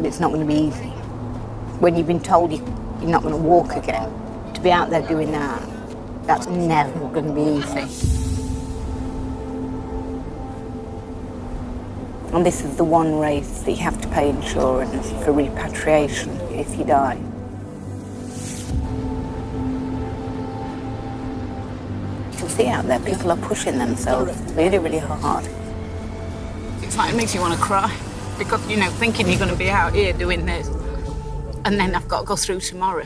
It's not going to be easy. When you've been told you're not going to walk again, to be out there doing that, that's never going to be easy. And this is the one race that you have to pay insurance for repatriation if you die. You can see out there people are pushing themselves really, really hard. It's like it makes you want to cry because, you know, thinking you're going to be out here doing this and then I've got to go through tomorrow.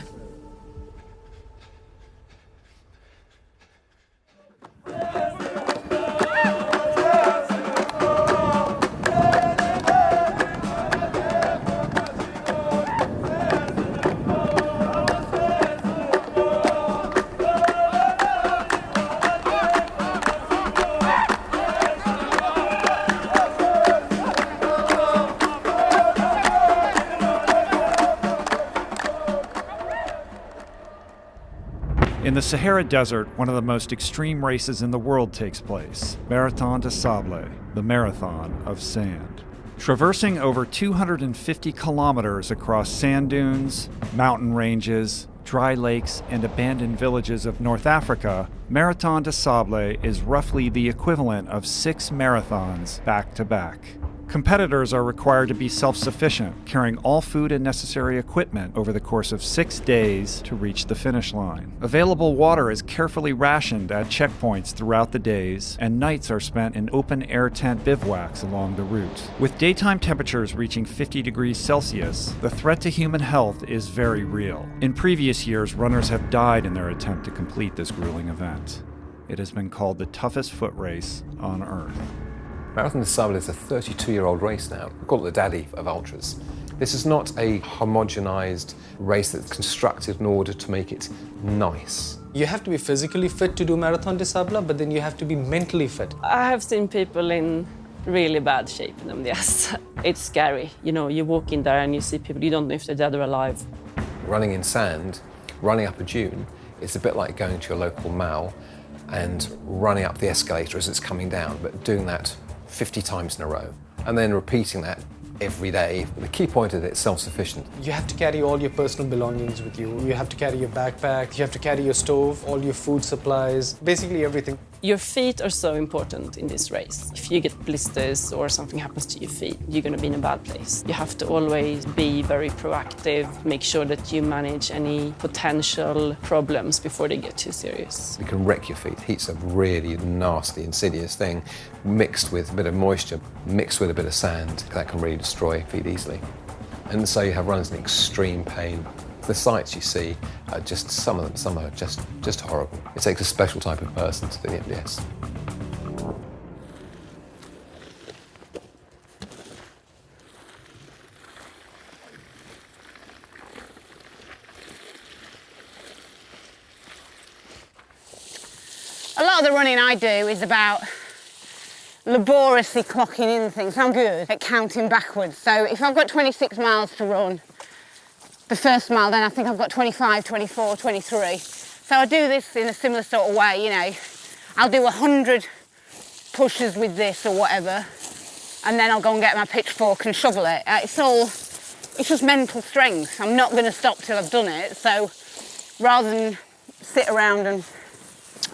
In the Sahara Desert, one of the most extreme races in the world takes place, Marathon des Sables, the Marathon of Sand. Traversing over 250 kilometers across sand dunes, mountain ranges, dry lakes, and abandoned villages of North Africa, Marathon des Sables is roughly the equivalent of 6 marathons back-to-back. Competitors are required to be self-sufficient, carrying all food and necessary equipment over the course of 6 days to reach the finish line. Available water is carefully rationed at checkpoints throughout the days, and nights are spent in open-air tent bivouacs along the route. With daytime temperatures reaching 50 degrees Celsius, the threat to human health is very real. In previous years, runners have died in their attempt to complete this grueling event. It has been called the toughest foot race on Earth. Marathon des Sables is a 32-year-old race now. We call it the daddy of ultras. This is not a homogenized race that's constructed in order to make it nice. You have to be physically fit to do Marathon des Sables, but then you have to be mentally fit. I have seen people in really bad shape in them, yes. It's scary. You know, you walk in there and you see people, you don't know if they're dead or alive. Running in sand, running up a dune, it's a bit like going to your local mall and running up the escalator as it's coming down, but doing that 50 times in a row, and then repeating that every day. The key point is it's self-sufficient. You have to carry all your personal belongings with you. You have to carry your backpack, you have to carry your stove, all your food supplies, basically everything. Your feet are so important in this race. If you get blisters or something happens to your feet, you're going to be in a bad place. You have to always be very proactive, make sure that you manage any potential problems before they get too serious. You can wreck your feet. Heat's a really nasty, insidious thing, mixed with a bit of moisture, mixed with a bit of sand, that can really destroy feet easily. And so you have runners in extreme pain. The sights you see are just, some are just horrible. It takes a special type of person to do the MDS. A lot of the running I do is about laboriously clocking in things. I'm good at counting backwards. So if I've got 26 miles to run, the first mile, then I think I've got 25, 24, 23. So I do this in a similar sort of way, you know. I'll do 100 pushes with this or whatever, and then I'll go and get my pitchfork and shovel it. It's just mental strength. I'm not going to stop till I've done it. So rather than sit around and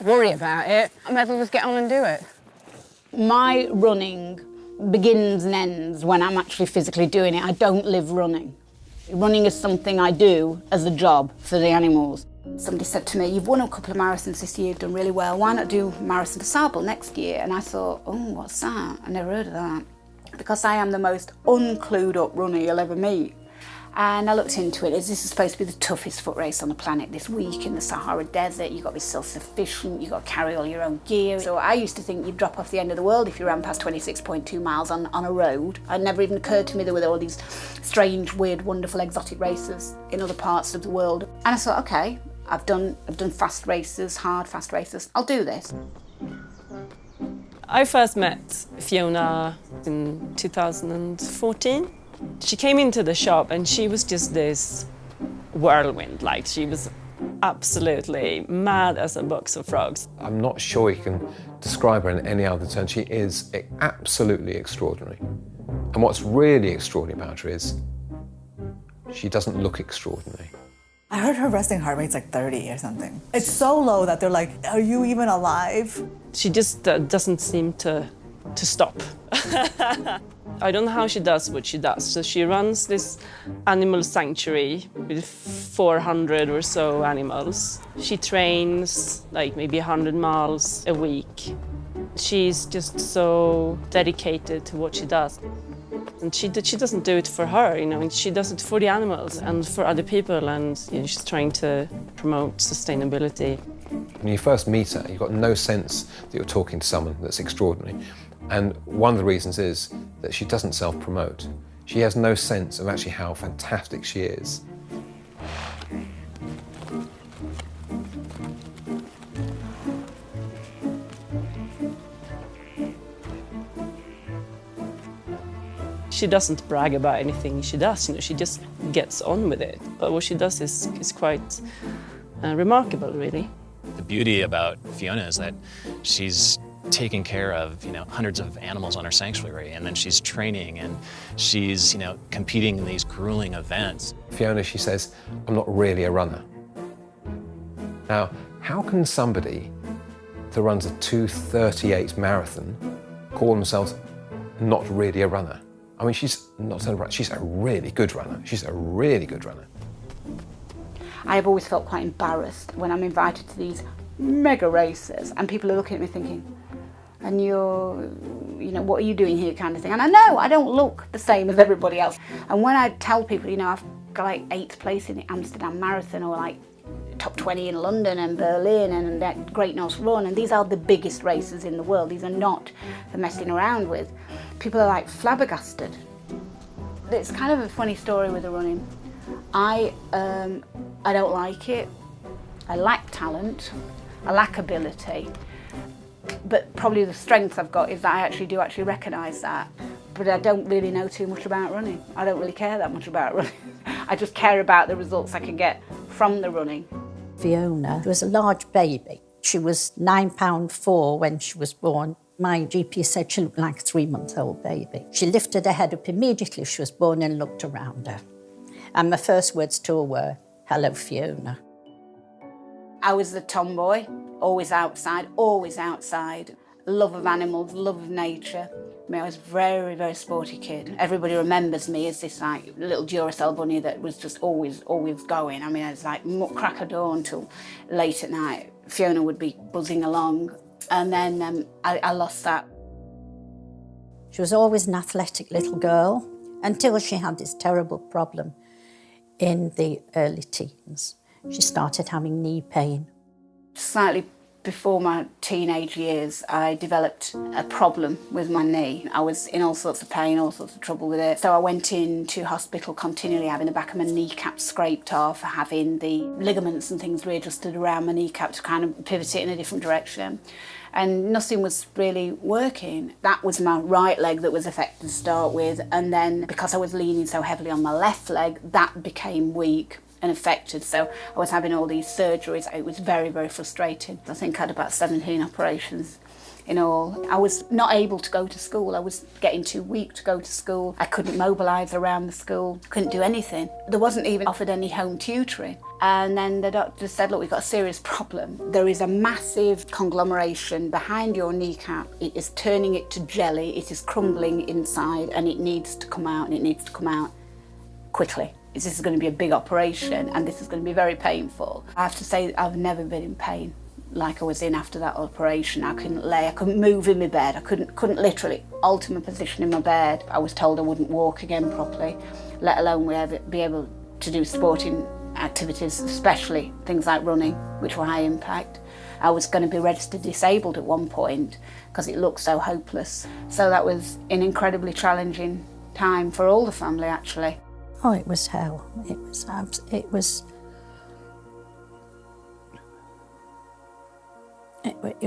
worry about it, I might as well just get on and do it. My running begins and ends when I'm actually physically doing it. I don't live running. Running is something I do as a job for the animals. Somebody said to me, you've won a couple of marathons this year, you've done really well, why not do Marathon des Sables next year? And I thought, oh, what's that? I never heard of that. Because I am the most unclued up runner you'll ever meet. And I looked into it. This is supposed to be the toughest foot race on the planet this week in the Sahara Desert. You've got to be self-sufficient, you've got to carry all your own gear. So I used to think you'd drop off the end of the world if you ran past 26.2 miles on a road. It never even occurred to me there were all these strange, weird, wonderful, exotic races in other parts of the world. And I thought, okay, I've done fast races, hard, fast races. I'll do this. I first met Fiona in 2014. She came into the shop and she was just this whirlwind, like she was absolutely mad as a box of frogs. I'm not sure you can describe her in any other term. She is absolutely extraordinary. And what's really extraordinary about her is She doesn't look extraordinary. I heard her resting heart rate's like 30 or something. It's so low that they're like, are you even alive? She just doesn't seem to stop. I don't know how she does what she does. So she runs this animal sanctuary with 400 or so animals. She trains like maybe 100 miles a week. She's just so dedicated to what she does. And she doesn't do it for her, you know, she does it for the animals and for other people, and she's trying to promote sustainability. When you first meet her, you've got no sense that you're talking to someone that's extraordinary. And one of the reasons is that she doesn't self-promote. She has no sense of actually how fantastic she is. She doesn't brag about anything she does, you know, she just gets on with it. But what she does is quite remarkable, really. The beauty about Fiona is that she's taking care of, hundreds of animals on her sanctuary, and then she's training and she's, competing in these grueling events. Fiona, she says, I'm not really a runner. Now, how can somebody that runs a 2:38 marathon call themselves not really a runner? I mean, she's not a runner, she's a really good runner. She's a really good runner. I've always felt quite embarrassed when I'm invited to these mega races and people are looking at me thinking, and what are you doing here kind of thing. And I know I don't look the same as everybody else. And when I tell people, I've got like 8th place in the Amsterdam Marathon or like top 20 in London and Berlin and that Great North Run, and these are the biggest races in the world. These are not for messing around with. People are like flabbergasted. It's kind of a funny story with the running. I don't like it. I lack talent. I lack ability. But probably the strength I've got is that I actually do recognise that. But I don't really know too much about running. I don't really care that much about running. I just care about the results I can get from the running. Fiona was a large baby. She was £9.4 when she was born. My GP said she looked like a 3-month-old baby. She lifted her head up immediately she was born and looked around her. And my first words to her were, "Hello, Fiona." I was the tomboy, always outside, love of animals, love of nature. I mean, I was a very, very sporty kid. Everybody remembers me as this like little Duracell bunny that was just always going. I mean, I was like crack of dawn till late at night. Fiona would be buzzing along, and then I lost that. She was always an athletic little girl until she had this terrible problem in the early teens. She started having knee pain. Slightly before my teenage years, I developed a problem with my knee. I was in all sorts of pain, all sorts of trouble with it. So I went into hospital continually having the back of my kneecap scraped off, having the ligaments and things readjusted around my kneecap to kind of pivot it in a different direction. And nothing was really working. That was my right leg that was affected to start with, and then because I was leaning so heavily on my left leg, that became weak and affected. So I was having all these surgeries. It was very, very frustrating. I think I had about 17 operations in all. I was not able to go to school. I was getting too weak to go to school. I couldn't mobilise around the school, couldn't do anything. There wasn't even offered any home tutoring. And then the doctor said, look, we've got a serious problem. There is a massive conglomeration behind your kneecap. It is turning it to jelly. It is crumbling inside and it needs to come out, and it needs to come out quickly. This is going to be a big operation and this is going to be very painful. I have to say I've never been in pain like I was in after that operation. I couldn't lay, I couldn't move in my bed. I couldn't literally alter my position in my bed. I was told I wouldn't walk again properly, let alone be able to do sporting activities, especially things like running, which were high impact. I was going to be registered disabled at one point because it looked so hopeless. So that was an incredibly challenging time for all the family, actually. Oh, it was hell. It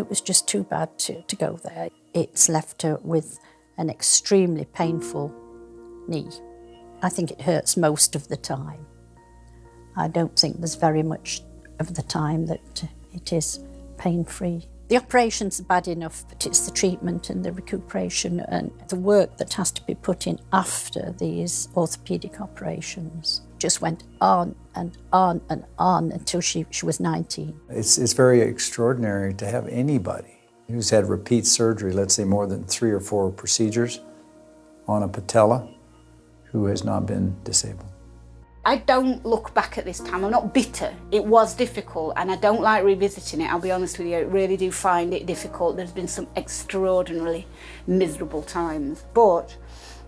was just too bad to go there. It's left her with an extremely painful knee. I think it hurts most of the time. I don't think there's very much of the time that it is pain-free. The operations are bad enough, but it's the treatment and the recuperation and the work that has to be put in after these orthopaedic operations. Just went on and on and on until she was 19. It's very extraordinary to have anybody who's had repeat surgery, let's say more than 3 or 4 procedures on a patella, who has not been disabled. I don't look back at this time. I'm not bitter. It was difficult and I don't like revisiting it, I'll be honest with you. I really do find it difficult. There's been some extraordinarily miserable times, but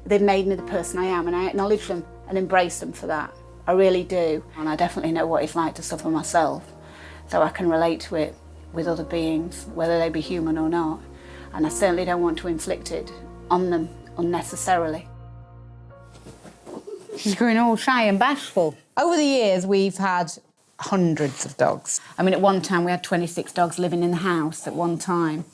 they've made me the person I am and I acknowledge them and embrace them for that. I really do. And I definitely know what it's like to suffer myself, so I can relate to it with other beings, whether they be human or not. And I certainly don't want to inflict it on them unnecessarily. She's growing all shy and bashful. Over the years, we've had hundreds of dogs. I mean, at one time, we had 26 dogs living in the house at one time.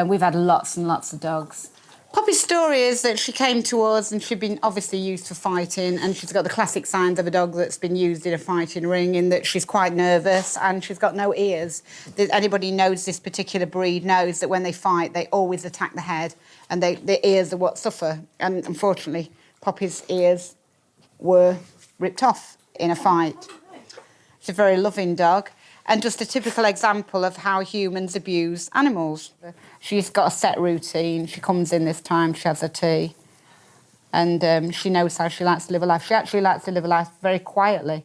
We've had lots and lots of dogs. Poppy's story is that she came to us and she'd been obviously used for fighting, and she's got the classic signs of a dog that's been used in a fighting ring, in that she's quite nervous and she's got no ears. Anybody who knows this particular breed knows that when they fight, they always attack the head, and their ears are what suffer. And unfortunately, Poppy's ears were ripped off in a fight. She's a very loving dog, and just a typical example of how humans abuse animals. She's got a set routine. She comes in this time, she has her tea, and she knows how she likes to live her life. She actually likes to live her life very quietly.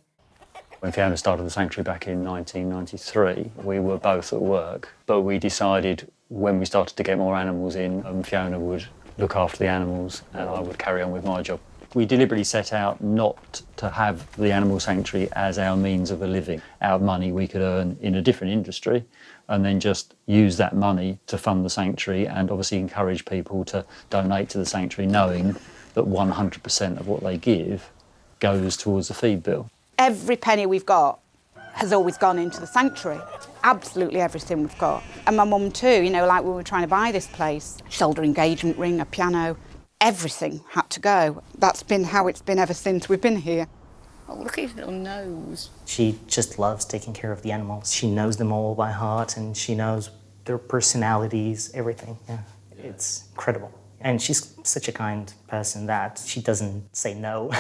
When Fiona started the sanctuary back in 1993, we were both at work, but we decided when we started to get more animals in, Fiona would look after the animals and I would carry on with my job. We deliberately set out not to have the animal sanctuary as our means of a living, our money we could earn in a different industry, and then just use that money to fund the sanctuary and obviously encourage people to donate to the sanctuary, knowing that 100% of what they give goes towards the feed bill. Every penny we've got has always gone into the sanctuary. Absolutely everything we've got. And my mum too, you know, like when we were trying to buy this place, shoulder engagement ring, a piano, everything had to go. That's been how it's been ever since we've been here. Oh, look at his little nose. She just loves taking care of the animals. She knows them all by heart and she knows their personalities, everything. Yeah, it's incredible. And she's such a kind person that she doesn't say no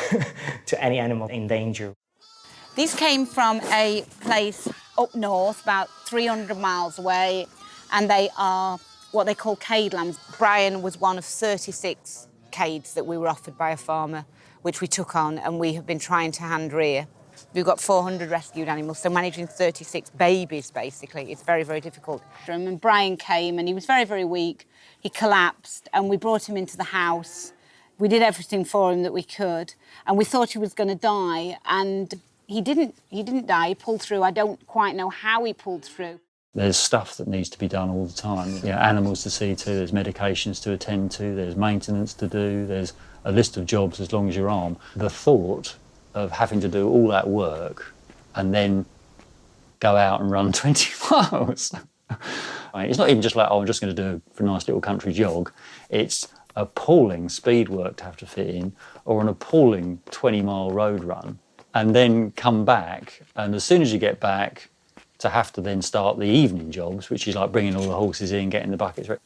to any animal in danger. These came from a place up north, about 300 miles away, and they are what they call cade lambs. Brian was one of 36 cades that we were offered by a farmer, which we took on, and we have been trying to hand rear. We've got 400 rescued animals, so managing 36 babies, basically, it's very, very difficult. And Brian came, and he was very, very weak. He collapsed, and we brought him into the house. We did everything for him that we could, and we thought he was going to die, and he didn't die. He pulled through. I don't quite know how he pulled through. There's stuff that needs to be done all the time. You know, animals to see to, there's medications to attend to, there's maintenance to do, there's a list of jobs as long as your arm. The thought of having to do all that work and then go out and run 20 miles. It's not even just like, oh, I'm just going to do a nice little country jog. It's appalling speed work to have to fit in, or an appalling 20-mile road run, and then come back, and as soon as you get back, to have to then start the evening jobs, which is like bringing all the horses in, getting the buckets ready.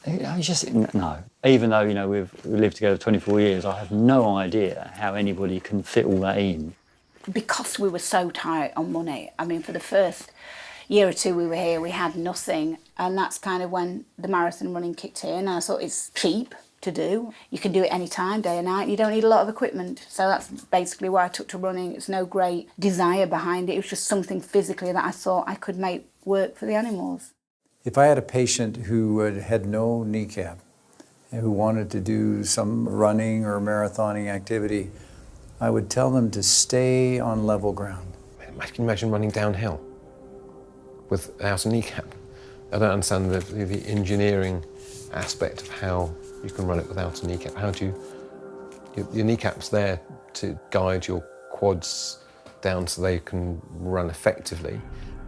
It's just, no. Even though, you know, we've lived together 24 years, I have no idea how anybody can fit all that in. Because we were so tight on money, I mean, for the first year or two we were here, we had nothing. And that's kind of when the marathon running kicked in. I thought it's cheap to do. You can do it any time, day and night. You don't need a lot of equipment. So that's basically why I took to running. It's no great desire behind it. It was just something physically that I thought I could make work for the animals. If I had a patient who had no kneecap and who wanted to do some running or marathoning activity, I would tell them to stay on level ground. I can imagine running downhill without a kneecap. I don't understand the engineering aspect of how you can run it without a kneecap. How do you... Your kneecap's there to guide your quads down so they can run effectively,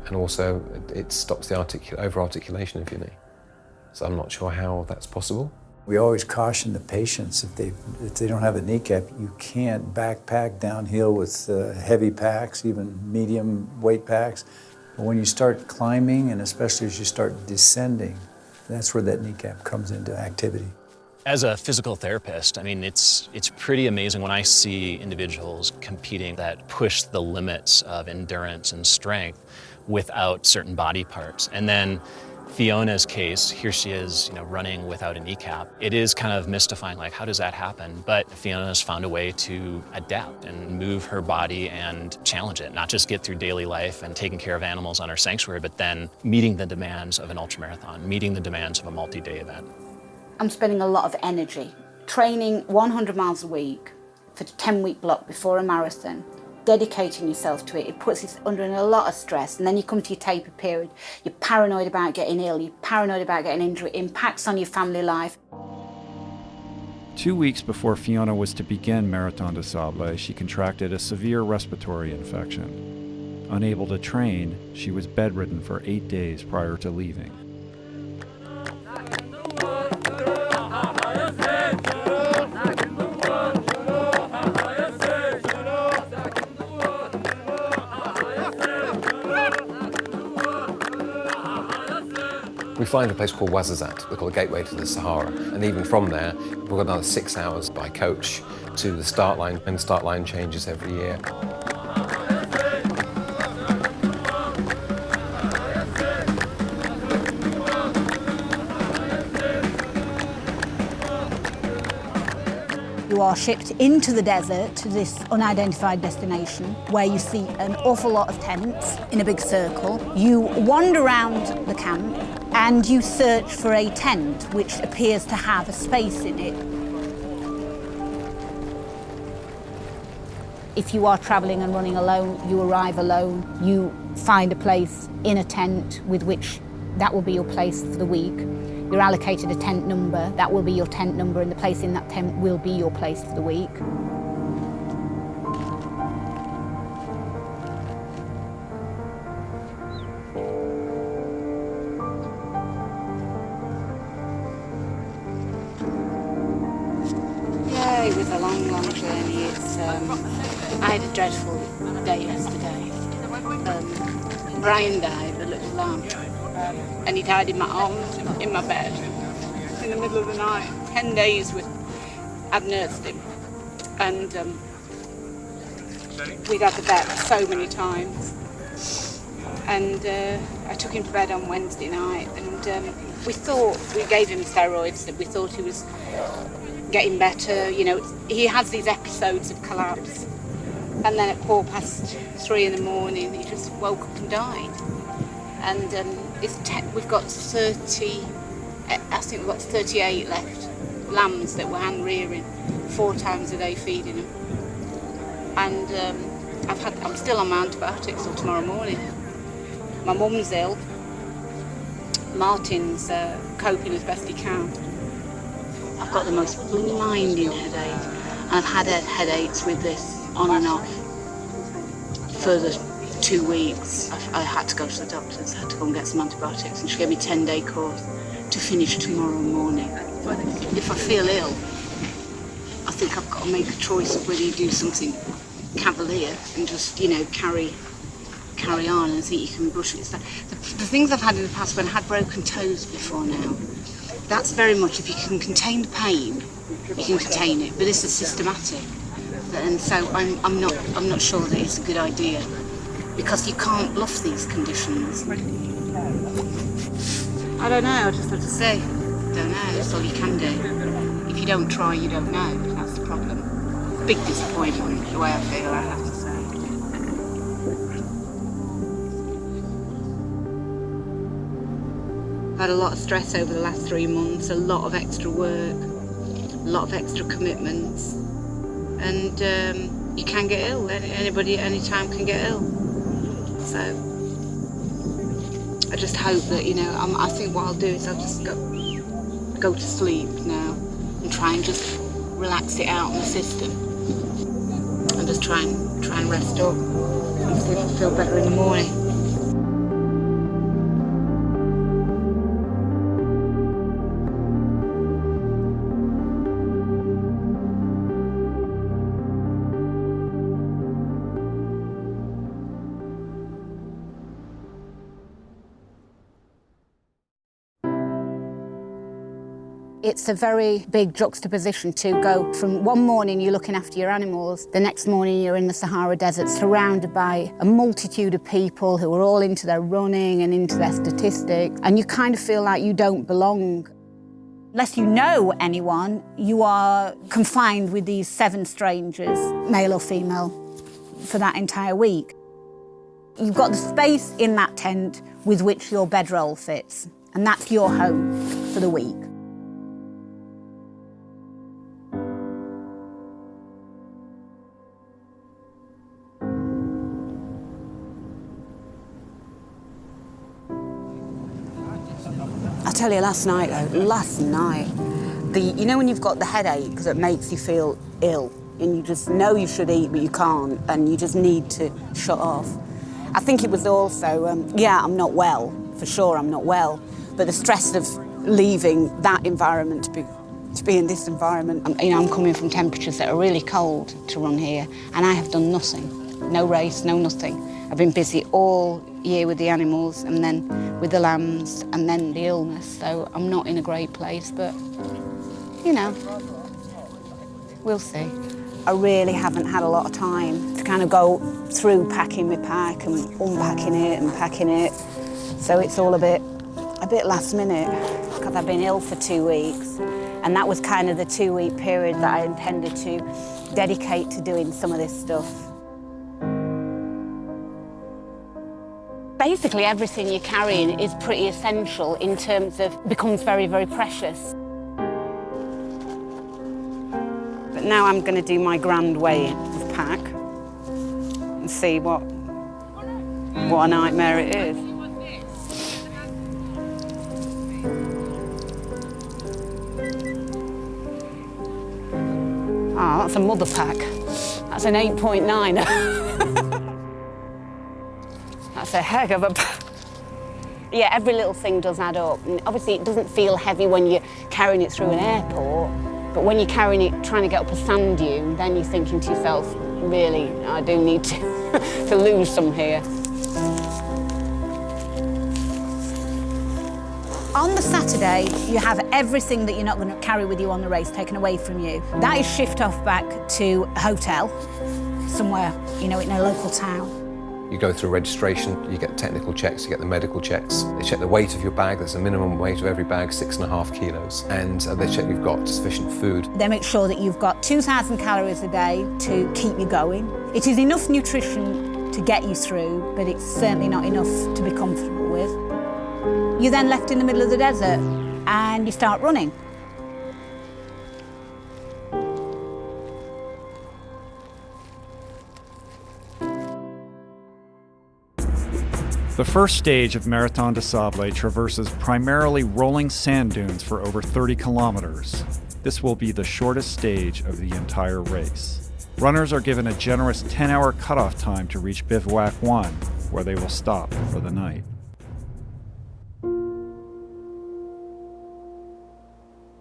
and also it stops the over-articulation of your knee. So I'm not sure how that's possible. We always caution the patients, if they don't have a kneecap, you can't backpack downhill with heavy packs, even medium weight packs. But when you start climbing, and especially as you start descending, that's where that kneecap comes into activity. As a physical therapist, I mean, it's pretty amazing when I see individuals competing that push the limits of endurance and strength without certain body parts. And then Fiona's case, here she is, running without a kneecap. It is kind of mystifying, like, how does that happen? But Fiona's found a way to adapt and move her body and challenge it, not just get through daily life and taking care of animals on her sanctuary, but then meeting the demands of an ultramarathon, meeting the demands of a multi-day event. I'm spending a lot of energy training 100 miles a week for a 10-week block before a marathon, dedicating yourself to it. It puts you under a lot of stress, and then you come to your taper period. You're paranoid about getting ill, you're paranoid about getting injured. It impacts on your family life. 2 weeks before Fiona was to begin Marathon des Sables, she contracted a severe respiratory infection. Unable to train, she was bedridden for 8 days prior to leaving. We fly into a place called Ouarzazate, we call the gateway to the Sahara, and even from there, we've got another 6 hours by coach to the start line, and the start line changes every year. You are shipped into the desert to this unidentified destination where you see an awful lot of tents in a big circle. You wander around the camp and you search for a tent which appears to have a space in it. If you are travelling and running alone, you arrive alone, you find a place in a tent with which that will be your place for the week. You're allocated a tent number, that will be your tent number, and the place in that tent will be your place for the week. Yeah, it was a long, long journey. I had a dreadful day yesterday. Brian died, the little lamb. And he died in my arms, in my bed, in the middle of the night. 10 days I'd nursed him, and we'd had the vet so many times. And I took him to bed on Wednesday night, and we gave him steroids, and we thought he was getting better. He has these episodes of collapse, and then at 3:15 in the morning, he just woke up and died. And we've got 38 left, lambs that we're hand rearing, 4 times a day feeding them. And I'm still on my antibiotics till tomorrow morning. My mum's ill. Martin's coping as best he can. I've got the most blinding headache. I've had headaches with this on and off for the 2 weeks. I had to go to the doctor's, I had to go and get some antibiotics, and she gave me a 10-day course to finish tomorrow morning. If I feel ill, I think I've got to make a choice of whether you do something cavalier and just, carry on and think you can brush it. The things I've had in the past, when I had broken toes before now, that's very much, if you can contain the pain, you can contain it, but this is systematic. And so I'm not sure that it's a good idea, because you can't bluff these conditions. I don't know, I just have to say, don't know, that's all you can do. If you don't try, you don't know, that's the problem. Big disappointment, the way I feel, I have to say. I've had a lot of stress over the last 3 months, a lot of extra work, a lot of extra commitments, and you can get ill. Anybody at any time can get ill. So I just hope that, I think what I'll do is I'll just go to sleep now and try and just relax it out in the system, and just try and rest up and see if I feel better in the morning. It's a very big juxtaposition to go from one morning you're looking after your animals, the next morning you're in the Sahara Desert surrounded by a multitude of people who are all into their running and into their statistics, and you kind of feel like you don't belong. Unless you know anyone, you are confined with these 7 strangers, male or female, for that entire week. You've got the space in that tent with which your bedroll fits, and that's your home for the week. I tell you, last night, you know when you've got the headache that makes you feel ill and you just know you should eat but you can't and you just need to shut off. I think it was also, I'm not well, for sure I'm not well, but the stress of leaving that environment to be in this environment. I'm coming from temperatures that are really cold to run here, and I have done nothing, no race, no nothing. I've been busy all year with the animals and then with the lambs and then the illness, so I'm not in a great place, but, we'll see. I really haven't had a lot of time to kind of go through packing my pack and unpacking it and packing it, so it's all a bit last minute, because I've been ill for 2 weeks, and that was kind of the 2-week period that I intended to dedicate to doing some of this stuff. Basically, everything you're carrying is pretty essential in terms of becomes very, very precious. But now I'm going to do my grand weigh-in of pack and see what a nightmare it is. Oh, that's a mother pack. That's an 8.9. That's a heck of a... Yeah, every little thing does add up. And obviously, it doesn't feel heavy when you're carrying it through an airport, but when you're carrying it, trying to get up a sand dune, then you're thinking to yourself, really, I do need to, to lose some here. On the Saturday, you have everything that you're not going to carry with you on the race taken away from you. That is shipped off back to a hotel, somewhere, in a local town. You go through registration, you get technical checks, you get the medical checks. They check the weight of your bag. There's a minimum weight of every bag, 6.5 kilos. And they check you've got sufficient food. They make sure that you've got 2,000 calories a day to keep you going. It is enough nutrition to get you through, but it's certainly not enough to be comfortable with. You're then left in the middle of the desert and you start running. The first stage of Marathon des Sables traverses primarily rolling sand dunes for over 30 kilometers. This will be the shortest stage of the entire race. Runners are given a generous 10-hour cutoff time to reach Bivouac 1, where they will stop for the night.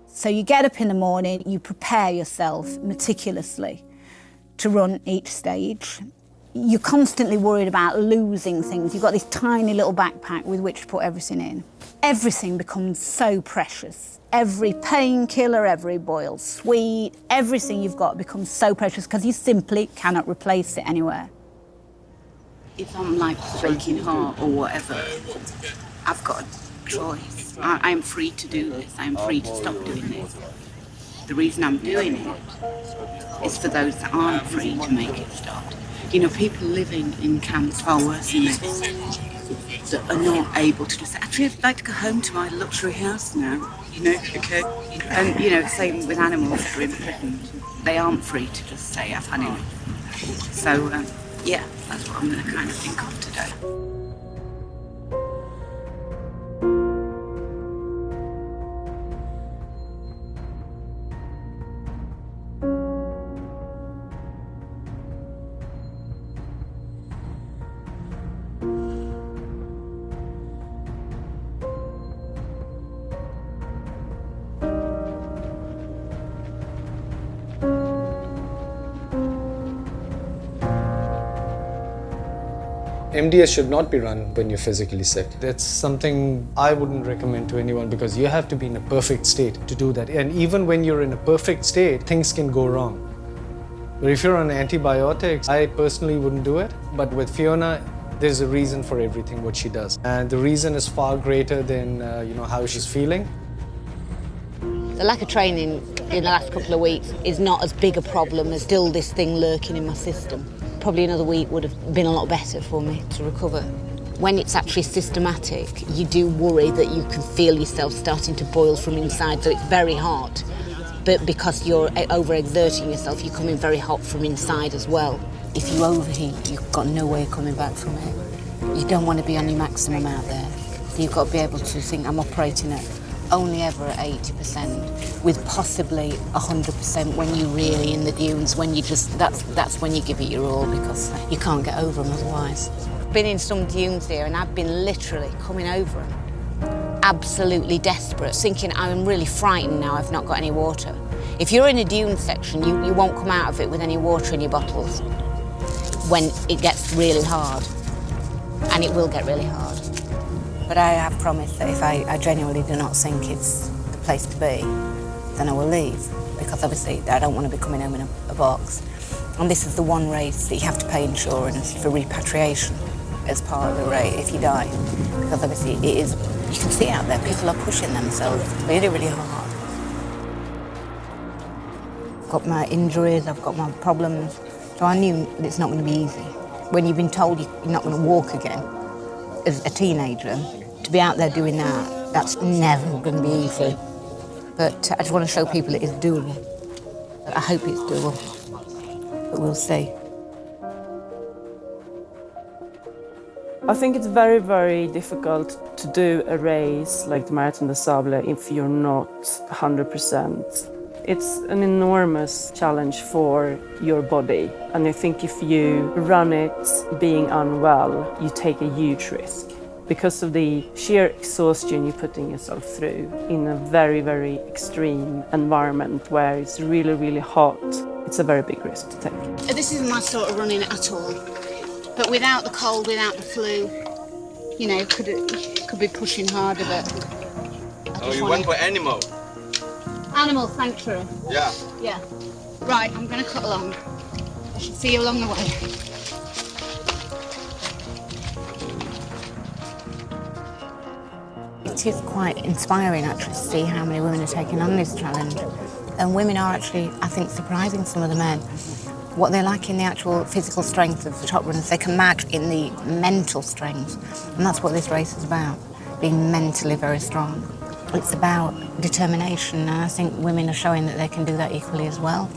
So you get up in the morning, you prepare yourself meticulously to run each stage. You're constantly worried about losing things. You've got this tiny little backpack with which to put everything in. Everything becomes so precious. Every painkiller, every boiled sweet, everything you've got becomes so precious because you simply cannot replace it anywhere. If I'm like breaking heart or whatever, I've got a choice. I am free to do this. I am free to stop doing this. The reason I'm doing it is for those that aren't free to make it stop. People living in camps far worse than this, that are not able to just, actually I'd like to go home to my luxury house now, okay? And, same with animals that are imprisoned. They aren't free to just say, I've had enough. So, that's what I'm going to kind of think of today. MDS should not be run when you're physically sick. That's something I wouldn't recommend to anyone because you have to be in a perfect state to do that. And even when you're in a perfect state, things can go wrong. But if you're on antibiotics, I personally wouldn't do it. But with Fiona, there's a reason for everything what she does. And the reason is far greater than how she's feeling. The lack of training in the last couple of weeks is not as big a problem as still this thing lurking in my system. Probably another week would have been a lot better for me to recover. When it's actually systematic, you do worry that you can feel yourself starting to boil from inside, so it's very hot. But because you're overexerting yourself, you come in very hot from inside as well. If you overheat, you've got no way of coming back from it. You don't want to be on your maximum out there. So you've got to be able to think, I'm operating at only ever at 80%, with possibly 100% when you're really in the dunes, when you just, that's when you give it your all, because you can't get over them otherwise. Been in some dunes here and I've been literally coming over them, absolutely desperate, thinking I'm really frightened now I've not got any water. If you're in a dune section, you won't come out of it with any water in your bottles when it gets really hard, and it will get really hard. But I have promised that if I genuinely do not think it's the place to be, then I will leave, because obviously I don't want to be coming home in a box. And this is the one race that you have to pay insurance for repatriation as part of the race if you die, because obviously it is, you can see out there, people are pushing themselves really, really hard. I've got my injuries, I've got my problems, so I knew that it's not going to be easy. When you've been told you're not going to walk again as a teenager, to be out there doing that, that's never going to be easy. But I just want to show people it is doable. I hope it's doable, but we'll see. I think it's very, very difficult to do a race like the Marathon des Sables if you're not 100%. It's an enormous challenge for your body, and I think if you run it being unwell, you take a huge risk because of the sheer exhaustion you're putting yourself through in a very, very extreme environment where it's really, really hot. It's a very big risk to take. This isn't my sort of running at all, but without the cold, without the flu, you know, could be pushing harder, but Oh, you went for animal? Animal sanctuary. Yeah. Yeah. Right, I'm going to cut along. I should see you along the way. It is quite inspiring actually to see how many women are taking on this challenge. And women are actually, I think, surprising some of the men. What they lack in the actual physical strength of the top runners, they can match in the mental strength. And that's what this race is about, being mentally very strong. It's about determination, and I think women are showing that they can do that equally as well.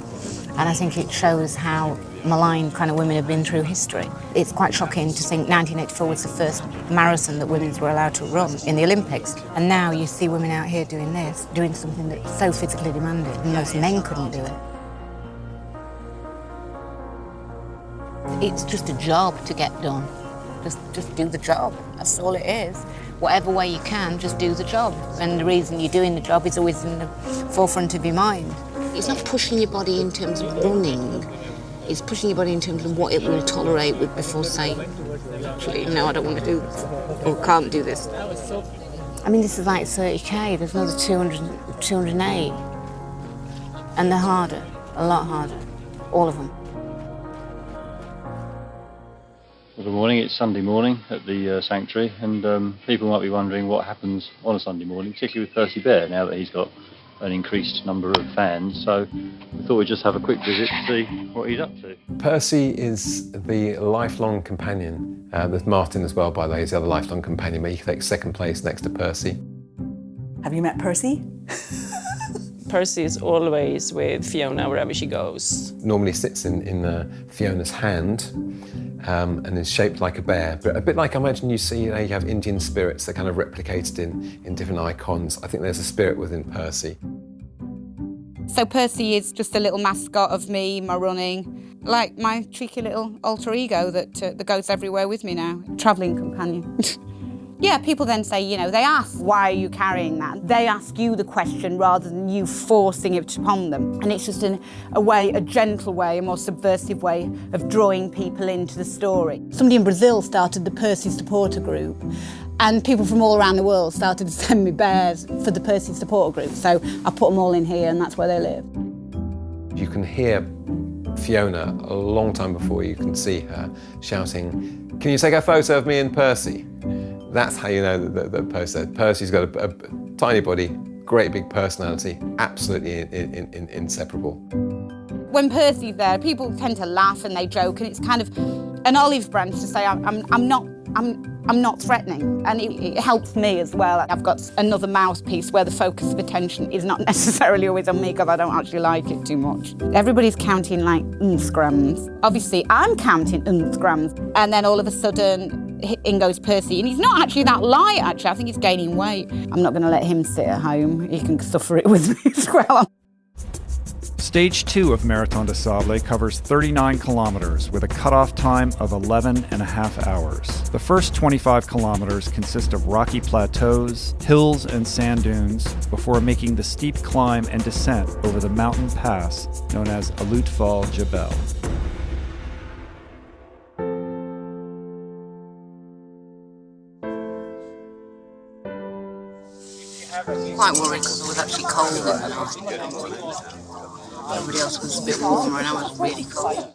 And I think it shows how maligned kind of women have been through history. It's quite shocking to think 1984 was the first marathon that women were allowed to run in the Olympics. And now you see women out here doing this, doing something that's so physically demanding, and most men couldn't do it. It's just a job to get done. Just do the job, that's all it is. Whatever way you can, just do the job. And the reason you're doing the job is always in the forefront of your mind. It's not pushing your body in terms of running, it's pushing your body in terms of what it will tolerate before saying, actually, no, I don't want to do this, or can't do this. I mean, this is like 30k, there's another 208. And they're harder, a lot harder, all of them. Well, good morning, it's Sunday morning at the sanctuary, and people might be wondering what happens on a Sunday morning, particularly with Percy Bear, now that he's got an increased number of fans. So we thought we'd just have a quick visit to see what he's up to. Percy is the lifelong companion. There's Martin as well, by the way, he's the other lifelong companion, but he takes second place next to Percy. Have you met Percy? Percy is always with Fiona wherever she goes. Normally sits in Fiona's hand, and is shaped like a bear, but a bit like I imagine you see, you have Indian spirits that kind of replicated in different icons. I think there's a spirit within Percy. So Percy is just a little mascot of me, my running, like my cheeky little alter ego that goes everywhere with me now, travelling companion. Yeah, people then say, you know, they ask, why are you carrying that? They ask you the question rather than you forcing it upon them. And it's just a gentle way, a more subversive way of drawing people into the story. Somebody in Brazil started the Percy Supporter Group, and people from all around the world started to send me bears for the Percy Supporter Group. So I put them all in here, and that's where they live. You can hear Fiona a long time before you can see her shouting, "Can you take a photo of me and Percy?" That's how you know that Percy's got a tiny body, great big personality, absolutely inseparable. When Percy's there, people tend to laugh and they joke, and it's kind of an olive branch to say I'm not threatening, and it helps me as well. I've got another mouthpiece where the focus of attention is not necessarily always on me because I don't actually like it too much. Everybody's counting like grams. Obviously, I'm counting grams, and then all of a sudden, in goes Percy, and he's not actually that light, actually. I think he's gaining weight. I'm not going to let him sit at home. He can suffer it with me as well. Stage 2 of Marathon des Sables covers 39 kilometers with a cutoff time of 11.5 hours. The first 25 kilometers consist of rocky plateaus, hills, and sand dunes before making the steep climb and descent over the mountain pass known as Alutval Jebel. Quite worried because it was actually cold in the night. Everybody else was a bit warmer and I was really cold.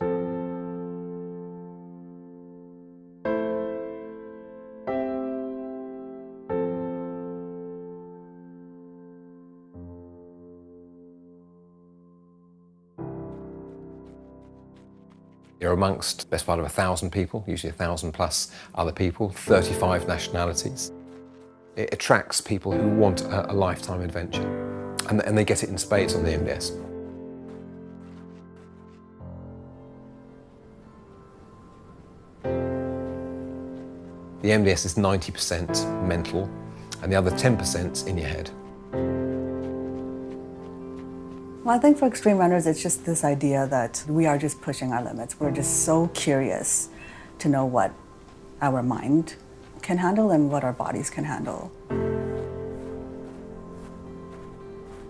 You're amongst best part of 1,000 people, usually 1,000 plus other people, 35 nationalities. It attracts people who want a lifetime adventure, and they get it in spades on the MDS. The MDS is 90% mental, and the other 10% in your head. Well, I think for extreme runners, it's just this idea that we are just pushing our limits. We're just so curious to know what our mind can handle and what our bodies can handle.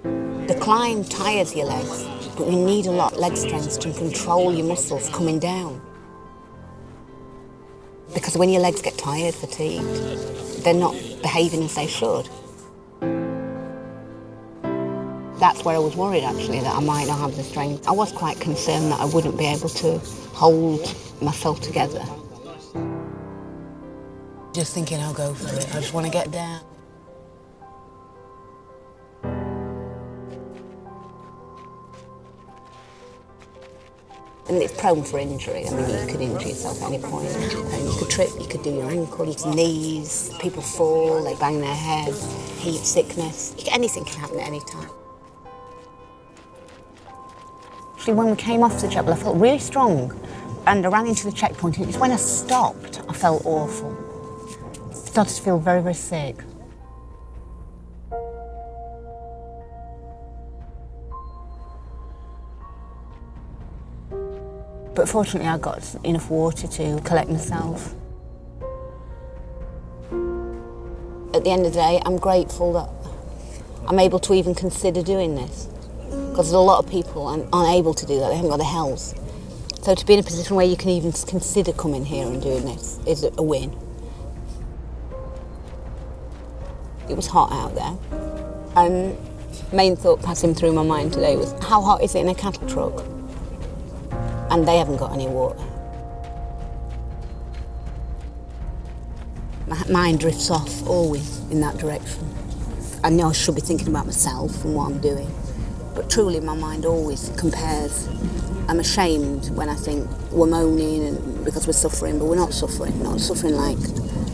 The climb tires your legs, but you need a lot of leg strength to control your muscles coming down. Because when your legs get tired, fatigued, they're not behaving as they should. That's where I was worried, actually, that I might not have the strength. I was quite concerned that I wouldn't be able to hold myself together. Just thinking, I'll go for it. I just want to get down. And it's prone for injury. I mean, you could injure yourself at any point. You could trip, you could do your ankle, your knees. People fall, they bang their heads, heat sickness. Anything can happen at any time. Actually, when we came off the jebel, I felt really strong. And I ran into the checkpoint, and it's when I stopped, I felt awful. I started to feel very, very sick. But fortunately, I got enough water to collect myself. At the end of the day, I'm grateful that I'm able to even consider doing this. Because there's a lot of people aren't able to do that, they haven't got the health. So to be in a position where you can even consider coming here and doing this is a win. It was hot out there. And main thought passing through my mind today was, how hot is it in a cattle truck? And they haven't got any water. My mind drifts off always in that direction. I know I should be thinking about myself and what I'm doing, but truly my mind always compares. I'm ashamed when I think we're moaning and because we're suffering, but we're not suffering like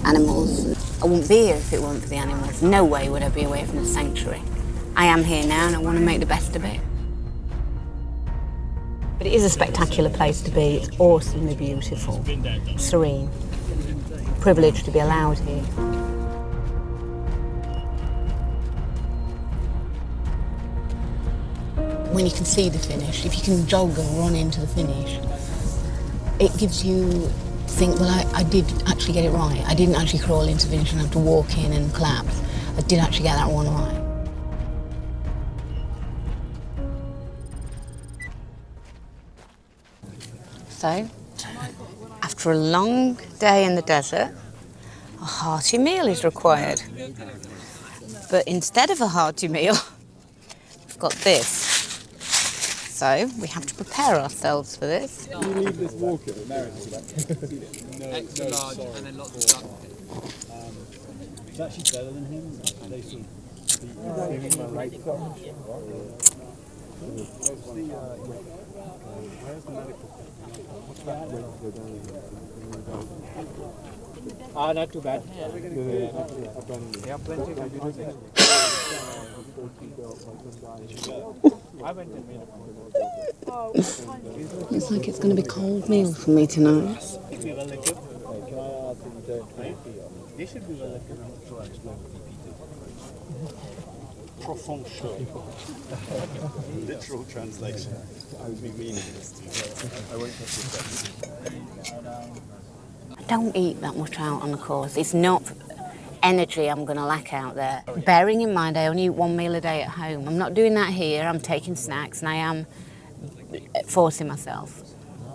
animals. I wouldn't be here if it weren't for the animals. No way would I be away from the sanctuary. I am here now and I want to make the best of it. But it is a spectacular place to be. It's awesomely beautiful, serene, privileged to be allowed here. When you can see the finish, if you can jog and run into the finish, it gives you think, well, I did actually get it right. I didn't actually crawl into finish and have to walk in and collapse. I did actually get that one right. So, after a long day in the desert, a hearty meal is required. But instead of a hearty meal, we've got this. So, we have to prepare ourselves for this. You leave this walker, extra large and then lots of stuff. It's actually better than him. They sort of not too bad. Yeah, plenty of Looks like it's going to be a cold meal for me tonight. Profond show. Literal translation. I would be meaningless. I won't touch I don't eat that much out on the course. It's not energy I'm going to lack out there. Bearing in mind I only eat one meal a day at home. I'm not doing that here. I'm taking snacks and I am forcing myself.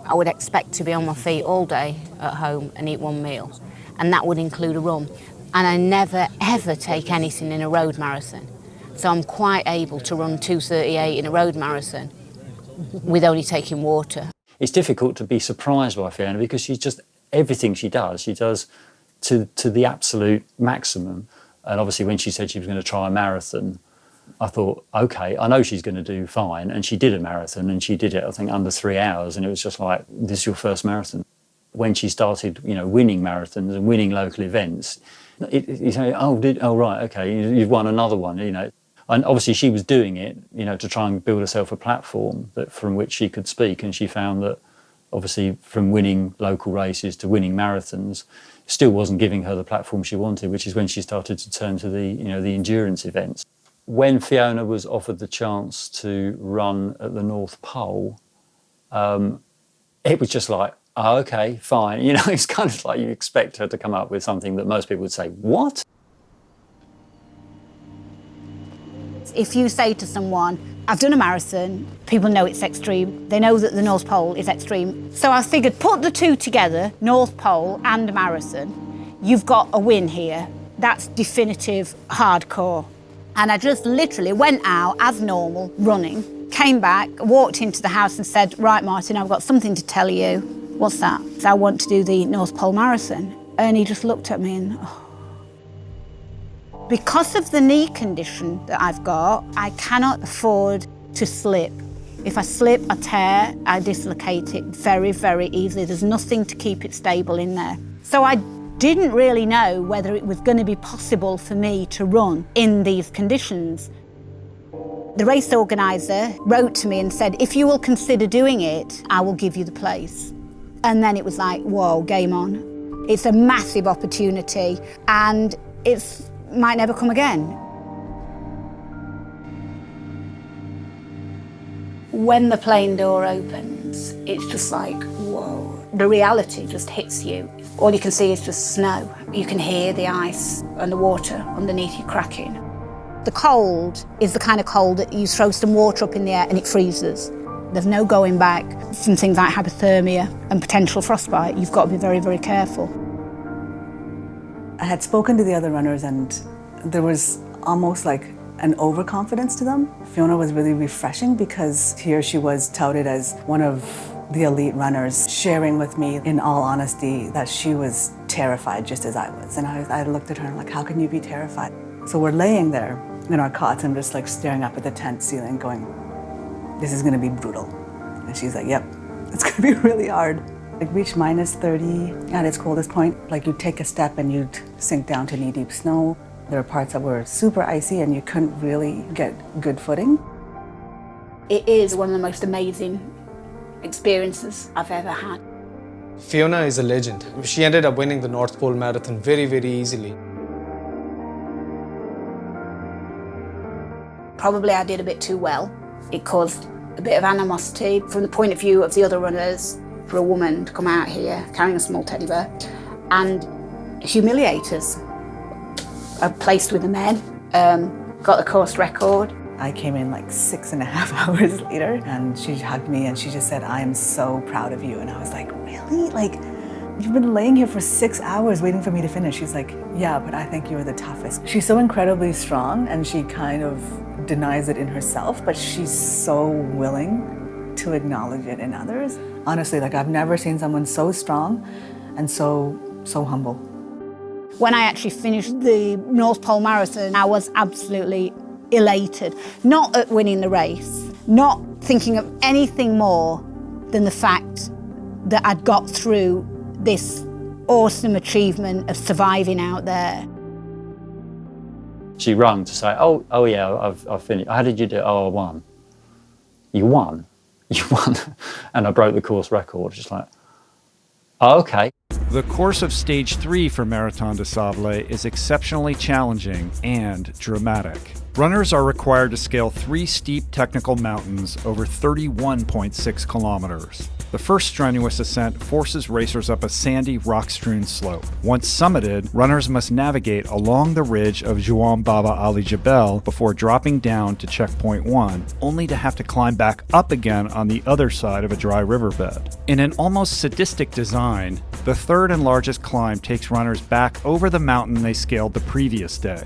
I would expect to be on my feet all day at home and eat one meal. And that would include a run. And I never, ever take anything in a road marathon. So I'm quite able to run 2:38 in a road marathon with only taking water. It's difficult to be surprised by Fiona because she's just, everything she does to the absolute maximum. And obviously when she said she was going to try a marathon, I thought, okay, I know she's going to do fine. And she did a marathon and she did it, I think, under 3 hours. And it was just like, this is your first marathon. When she started, winning marathons and winning local events, you say, oh, right, okay, you've won another one, And obviously she was doing it, to try and build herself a platform from which she could speak. And she found that, obviously, from winning local races to winning marathons, still wasn't giving her the platform she wanted, which is when she started to turn to the endurance events. When Fiona was offered the chance to run at the North Pole, it was just like, oh, okay, fine. It's kind of like you expect her to come up with something that most people would say, what? If you say to someone, I've done a marathon, people know it's extreme. They know that the North Pole is extreme. So I figured, put the two together, North Pole and marathon, you've got a win here. That's definitive hardcore. And I just literally went out as normal, running, came back, walked into the house and said, right, Martin, I've got something to tell you. What's that? So I want to do the North Pole Marathon. And he just looked at me and, Because of the knee condition that I've got, I cannot afford to slip. If I slip, I tear, I dislocate it very, very easily. There's nothing to keep it stable in there. So I didn't really know whether it was going to be possible for me to run in these conditions. The race organiser wrote to me and said, if you will consider doing it, I will give you the place. And then it was like, whoa, game on. It's a massive opportunity and it might never come again. When the plane door opens, it's just like, whoa. The reality just hits you. All you can see is just snow. You can hear the ice and the water underneath you cracking. The cold is the kind of cold that you throw some water up in the air and it freezes. There's no going back from things like hypothermia and potential frostbite. You've got to be very, very careful. I had spoken to the other runners and there was almost like an overconfidence to them. Fiona was really refreshing because here she was touted as one of the elite runners, sharing with me in all honesty that she was terrified just as I was. And I looked at her and I'm like, how can you be terrified? So we're laying there in our cots and just like staring up at the tent ceiling going, this is gonna be brutal. And she's like, yep, it's gonna be really hard. It reached -30 at its coldest point. Like you'd take a step and you'd sink down to knee-deep snow. There were parts that were super icy and you couldn't really get good footing. It is one of the most amazing experiences I've ever had. Fiona is a legend. She ended up winning the North Pole Marathon very, very easily. Probably I did a bit too well. It caused a bit of animosity from the point of view of the other runners. for a woman to come out here carrying a small teddy bear and humiliate us. I placed with the men, got the course record. I came in like 6.5 hours later and she hugged me and she just said, I am so proud of you. And I was like, really? Like, you've been laying here for 6 hours waiting for me to finish. She's like, yeah, but I think you're the toughest. She's so incredibly strong and she kind of denies it in herself, but she's so willing to acknowledge it in others. Honestly, like I've never seen someone so strong and so humble. When I actually finished the North Pole Marathon, I was absolutely elated. Not at winning the race, not thinking of anything more than the fact that I'd got through this awesome achievement of surviving out there. She rang to say, oh yeah, I've finished. How did you do? Oh, I won. You won? You won. And I broke the course record. Just like, oh, okay. The course of Stage 3 for Marathon des Sables is exceptionally challenging and dramatic. Runners are required to scale 3 steep technical mountains over 31.6 kilometers. The first strenuous ascent forces racers up a sandy, rock-strewn slope. Once summited, runners must navigate along the ridge of Juan Baba Ali Jabal before dropping down to checkpoint 1, only to have to climb back up again on the other side of a dry riverbed. In an almost sadistic design, the third and largest climb takes runners back over the mountain they scaled the previous day.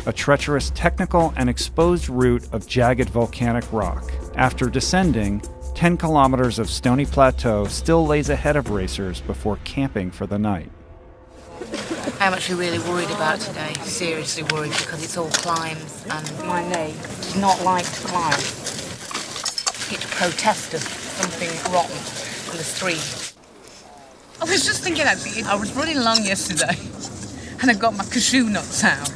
A treacherous technical and exposed route of jagged volcanic rock. After descending, 10 kilometers of stony plateau still lays ahead of racers before camping for the night. I'm actually really worried about today, seriously worried, because it's all climbs and my knee does not like to climb. It's protested something rotten in the street. I was just thinking, actually, I was running along yesterday and I got my cashew nuts out.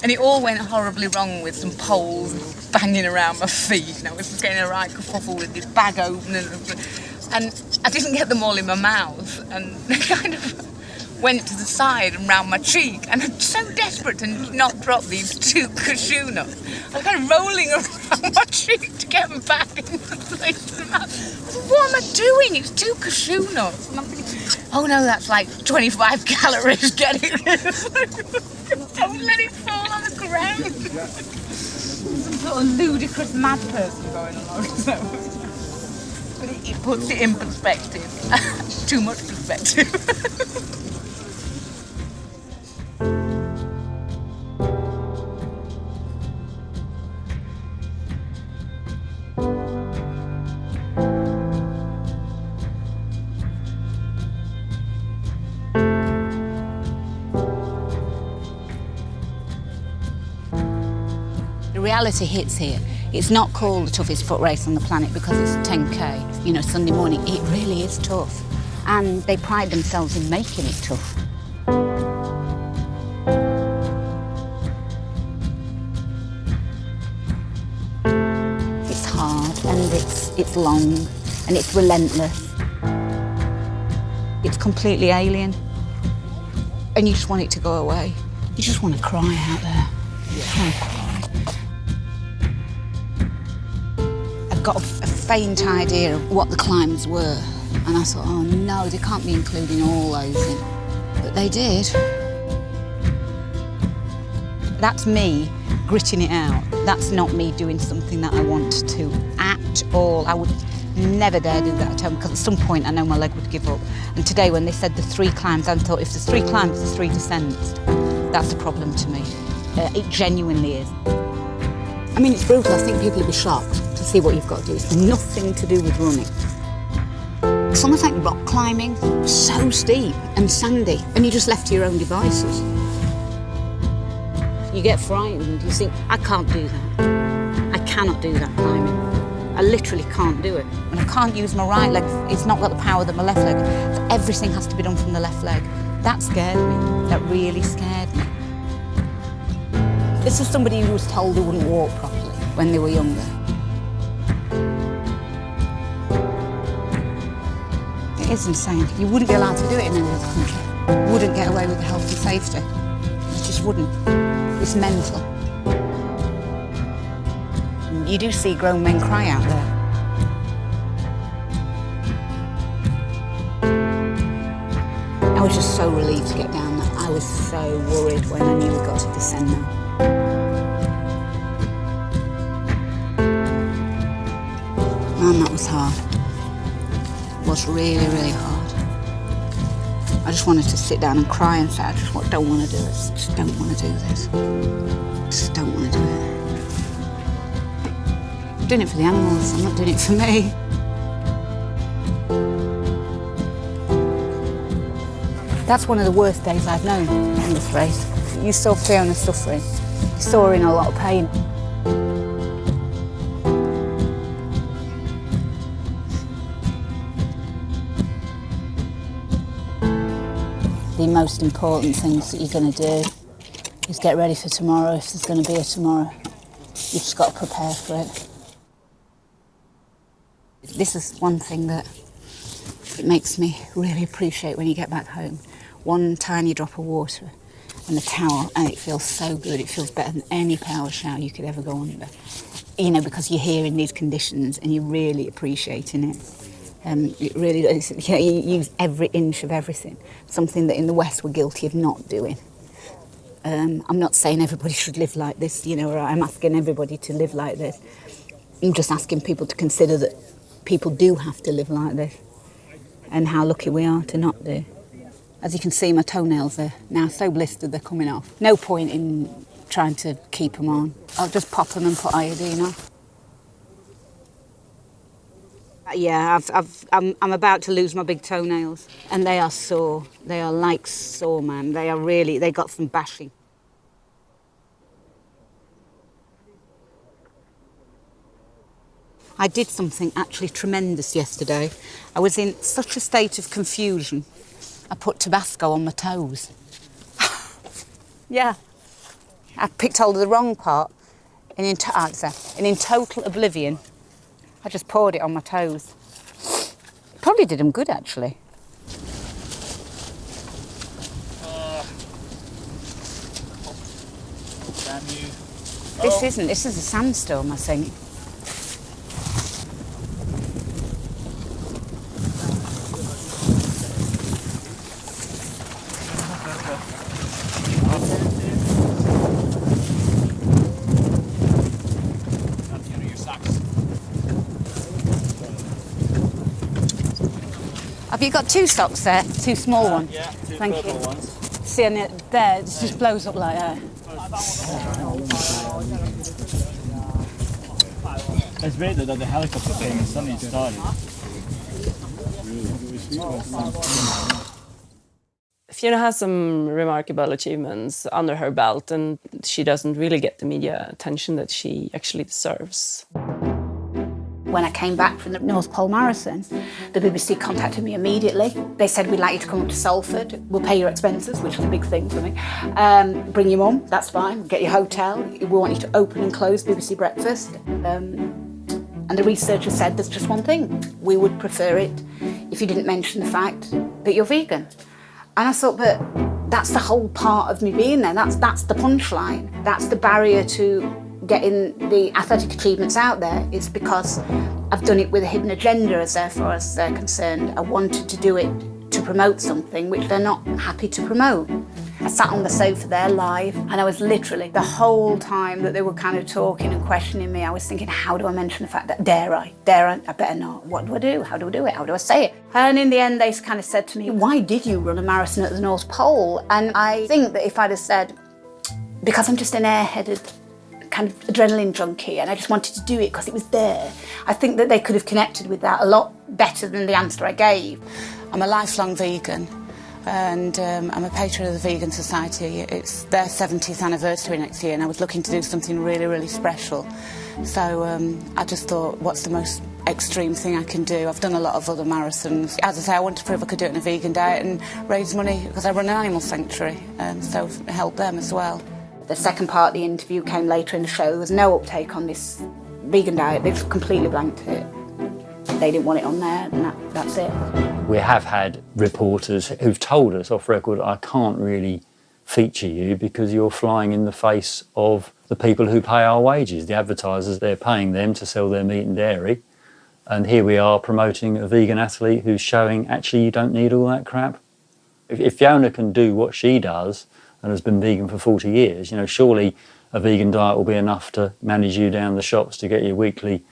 And it all went horribly wrong with some poles banging around my feet. And I was just getting a right kerfuffle with this bag opening. And I didn't get them all in my mouth. And they kind of went to the side and round my cheek. And I'm so desperate to not drop these 2 cashew nuts. I was kind of rolling around my cheek to get them back into place. What am I doing? It's 2 cashew nuts. And I'm thinking, oh no, that's like 25 calories. Get it. Don't let it fall on the ground. Some sort of ludicrous mad person going along. So. But it puts it in perspective. Too much perspective. Reality hits here. It's not called the toughest foot race on the planet because it's 10K. You know, Sunday morning, it really is tough. And they pride themselves in making it tough. It's hard and it's long and it's relentless. It's completely alien. And you just want it to go away. You just want to cry out there. You just want to cry. Got a faint idea of what the climbs were, and I thought, oh no, they can't be including all those in. But they did. That's me gritting it out. That's not me doing something that I want to at all. I would never dare do that at home because at some point I know my leg would give up. And today when they said the 3 climbs, I thought if there's 3 climbs, there's 3 descents. That's a problem to me. It genuinely is. I mean, it's brutal. I think people would be shocked to see what you've got to do. It's nothing to do with running. It's almost like rock climbing, so steep and sandy, and you're just left to your own devices. You get frightened. You think, I can't do that. I cannot do that climbing. I literally can't do it. And I can't use my right leg. It's not got the power that my left leg. So everything has to be done from the left leg. That scared me. That really scared me. This is somebody who was told they wouldn't walk properly when they were younger. It is insane. You wouldn't be allowed to do it in any other country. You wouldn't get away with the health and safety. You just wouldn't. It's mental. You do see grown men cry out there. was just so relieved to get down there. I was so worried when I knew we got to descend now. Man, that was hard. It was really, really hard. I just wanted to sit down and cry and say, I just don't want to do this. Just don't want to do this. Just don't want to do it. I'm doing it for the animals, I'm not doing it for me. That's one of the worst days I've known in this race. You saw Fiona suffering. You saw her in a lot of pain. The most important things that you're going to do is get ready for tomorrow if there's going to be a tomorrow. You've just got to prepare for it. This is one thing that it makes me really appreciate when you get back home. One tiny drop of water and a towel, and it feels so good. It feels better than any power shower you could ever go under. You know, because you're here in these conditions and you're really appreciating it. It really is. You know, you use every inch of everything, something that in the West we're guilty of not doing. I'm not saying everybody should live like this, you know, or I'm asking everybody to live like this. I'm just asking people to consider that people do have to live like this and how lucky we are to not do. As you can see, my toenails are now so blistered they're coming off. No point in trying to keep them on. I'll just pop them and put iodine on. Yeah, I'm about to lose my big toenails, and they are sore. They are like sore, man. They are really, they got some bashing. I did something actually tremendous yesterday. I was in such a state of confusion, I put Tabasco on my toes. Yeah. I picked hold of the wrong part, and in total oblivion, I just poured it on my toes. Probably did them good, actually. Damn you. This is a sandstorm, I think. Have you got two socks there? Two small ones? Yeah, two Thank purple you. ones. See, and there, it just blows up like that. It's weird that the helicopter came and suddenly started. Fiona has some remarkable achievements under her belt, and she doesn't really get the media attention that she actually deserves. When I came back from the North Pole Marathon, the BBC contacted me immediately. They said, we'd like you to come up to Salford. We'll pay your expenses, which was a big thing for me. Bring your mum, that's fine. We'll get your hotel. We want you to open and close BBC Breakfast. And the researcher said, there's just one thing. We would prefer it if you didn't mention the fact that you're vegan. And I thought, but that's the whole part of me being there. That's the punchline. That's the barrier to getting the athletic achievements out there. It's because I've done it with a hidden agenda as far as they're concerned. I wanted to do it to promote something which they're not happy to promote. I sat on the sofa there live, and I was literally, the whole time that they were kind of talking and questioning me, I was thinking, how do I mention the fact that, dare I? I better not. What do I do? How do I do it? How do I say it? And in the end, they kind of said to me, why did you run a marathon at the North Pole? And I think that if I'd have said, because I'm just an airheaded kind of adrenaline junkie and I just wanted to do it because it was there, I think that they could have connected with that a lot better than the answer I gave. I'm a lifelong vegan, and I'm a patron of the Vegan Society. It's their 70th anniversary next year, and I was looking to do something really, really special. So I just thought, what's the most extreme thing I can do? I've done a lot of other marathons. As I say, I wanted to prove I could do it on a vegan diet and raise money, because I run an animal sanctuary, so help them as well. The second part of the interview came later in the show. There was no uptake on this vegan diet. They just completely blanked it. They didn't want it on there, and that's it. We have had reporters who've told us off record, I can't really feature you because you're flying in the face of the people who pay our wages, the advertisers. They're paying them to sell their meat and dairy. And here we are promoting a vegan athlete who's showing actually you don't need all that crap. If Fiona can do what she does and has been vegan for 40 years, you know, surely a vegan diet will be enough to manage you down the shops to get your weekly,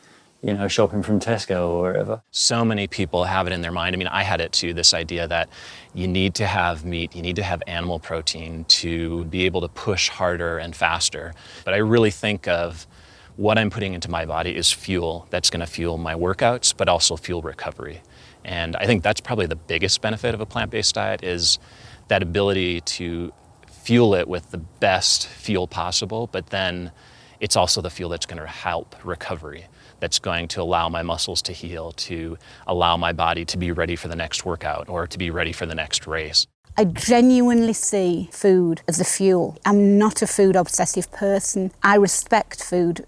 you know, shopping from Tesco or wherever. So many people have it in their mind. I mean, I had it too, this idea that you need to have meat, you need to have animal protein to be able to push harder and faster. But I really think of what I'm putting into my body is fuel that's going to fuel my workouts, but also fuel recovery. And I think that's probably the biggest benefit of a plant-based diet, is that ability to fuel it with the best fuel possible, but then it's also the fuel that's going to help recovery, that's going to allow my muscles to heal, to allow my body to be ready for the next workout or to be ready for the next race. I genuinely see food as a fuel. I'm not a food obsessive person. I respect food.